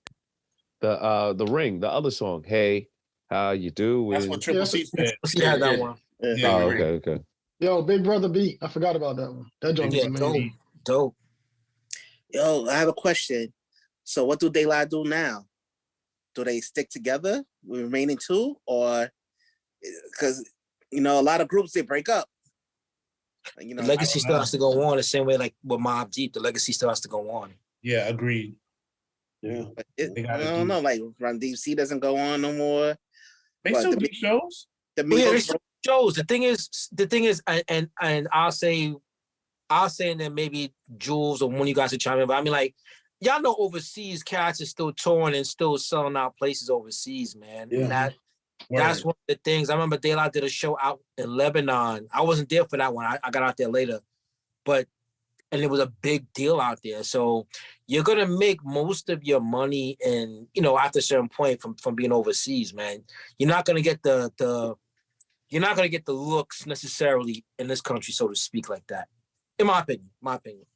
The Ring, the other song. Hey, how you doing? That's what Triple C said. She had that one. Yeah, oh, okay. Yo, Big Brother Beat. I forgot about that one. That joint was amazing. Dope. Yo, I have a question. So what do De La do now? Do they stick together with remaining two, or because a lot of groups they break up? The legacy still has to go on the same way like with Mobb Deep. The legacy still has to go on. Yeah, agreed. Yeah. I don't know. Like Run DMC doesn't go on no more. They still do shows. The they still do shows. The thing is, and I'll say, and then maybe Jules or one of you guys will chime in. But I mean, like, y'all know overseas cats is still touring and still selling out places overseas, man. Yeah. And that's one of the things. I remember De La did a show out in Lebanon. I wasn't there for that one. I got out there later, and it was a big deal out there. So you're gonna make most of your money, and after a certain point from being overseas, man. You're not gonna get the looks necessarily in this country, so to speak, like that. In my opinion.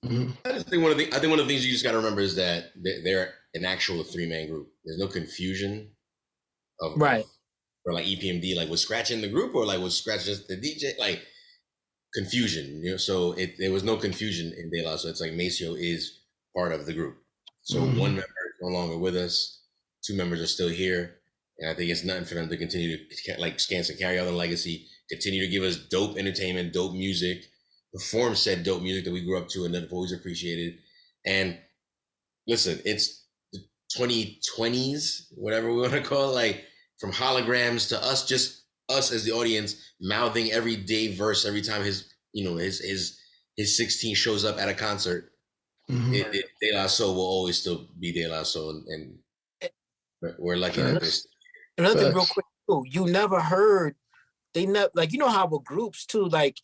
Mm-hmm. I think one of the things you just got to remember is that they're an actual 3-man group. There's no confusion of right. Or like EPMD, like was Scratch in the group, or like was Scratch just the DJ? Like confusion, So there was no confusion in De La. So it's like Maceo is part of the group. So one member is no longer with us. 2 members are still here, and I think it's nothing for them to continue to like Scans and carry on the legacy, continue to give us dope entertainment, dope music. Perform said dope music that we grew up to and that I've always appreciated. And listen, it's the 2020s, whatever we want to call it, like from holograms to us, just us as the audience mouthing every day verse every time his 16 shows up at a concert. De La Soul will always still be De La Soul, and we're lucky that this. Another thing real quick too, you never heard, they never, like, how with groups too, like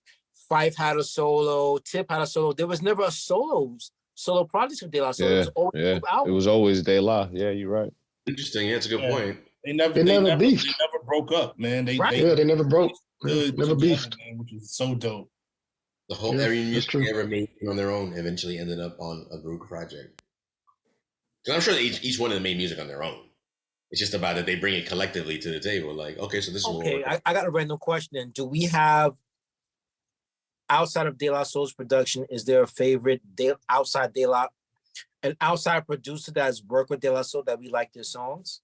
Fife had a solo, Tip had a solo. There was never a solo project with De La Soul. It was always De La. Yeah, you're right. Interesting. Yeah, that's a good point. They never beefed. They never broke up, man. They never broke. Never beefed. Man, which is so dope. The whole every music they ever made on their own eventually ended up on a group project. Because I'm sure that each one of them made music on their own. It's just about that they bring it collectively to the table. Like, okay, so this is okay. I got a random question. Do we have, outside of De La Soul's production, is there a favorite outside De La, an outside producer that's worked with De La Soul that we like their songs?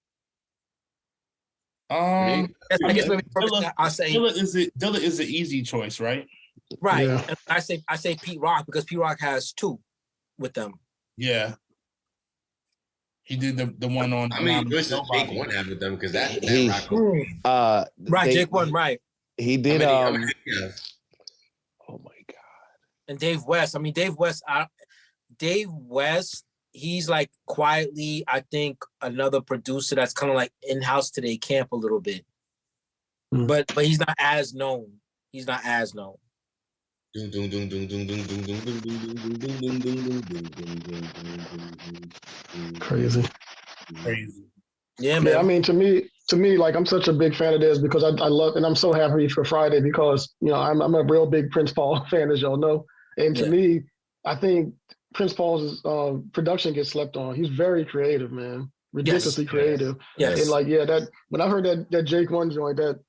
I guess Dilla is the easy choice, right? Right. Yeah. And I say Pete Rock because Pete Rock has 2 with them. Yeah. He did the one on. I mean, Jake one had with them because that Jake one, right? He did. Oh my god! And Dave West. I mean, Dave West. He's like quietly, I think, another producer that's kind of like in-house to their camp a little bit, but he's not as known. Crazy. Yeah, man. I mean, to me, like, I'm such a big fan of this because I love, and I'm so happy for Friday because I'm a real big Prince Paul fan, as y'all know. And to me, I think Prince Paul's production gets slept on. He's very creative, man. Ridiculously creative. Yes. And like, that when I heard that Jake one joint, that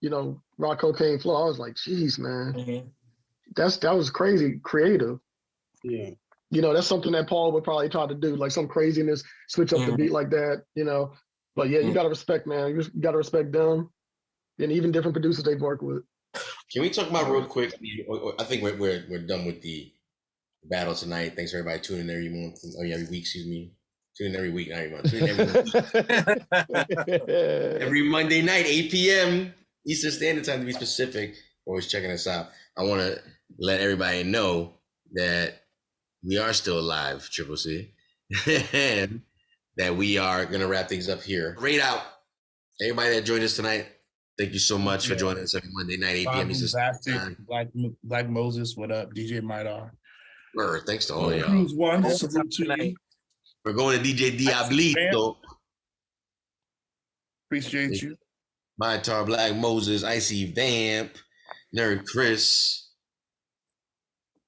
Rock Cocaine Flow, I was like, geez, man. That was crazy creative. Yeah. That's something that Paul would probably try to do, like some craziness, switch up the beat like that, But yeah, you gotta respect, man. You just gotta respect them and even different producers they've worked with. Can we talk about real quick? I think we're done with the battle tonight. Thanks for everybody tuning in every month. Every week, excuse me. Tune in every week, not every month. Tune in every week. Every Monday night, 8 p.m. Eastern Standard Time to be specific. Always checking us out. I want to let everybody know that we are still alive, Triple C, and that we are gonna wrap things up here. Rate out everybody that joined us tonight. Thank you so much for joining us every Monday night, 8 p.m. Eastern. Black Moses, what up? DJ Midar. Thanks to all y'all. Cruise One, salute to you. We're going to DJ Diablito. Appreciate you. Mytar, Black Moses, Icy Vamp, Nerd Chris.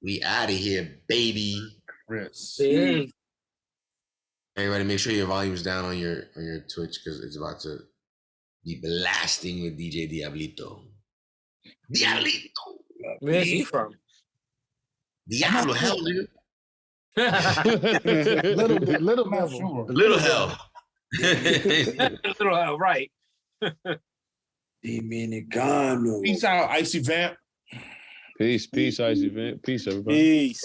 We out of here, baby. Chris. Everybody, make sure your volume's down on your Twitch because it's about to be blasting with DJ Diablito. Diablito. Where's he from? Diablo, hell, nigga. little hell. Little hell, right. Dominicano. Peace out, Icy Vamp. Peace, Icy Vamp. Peace, everybody. Peace.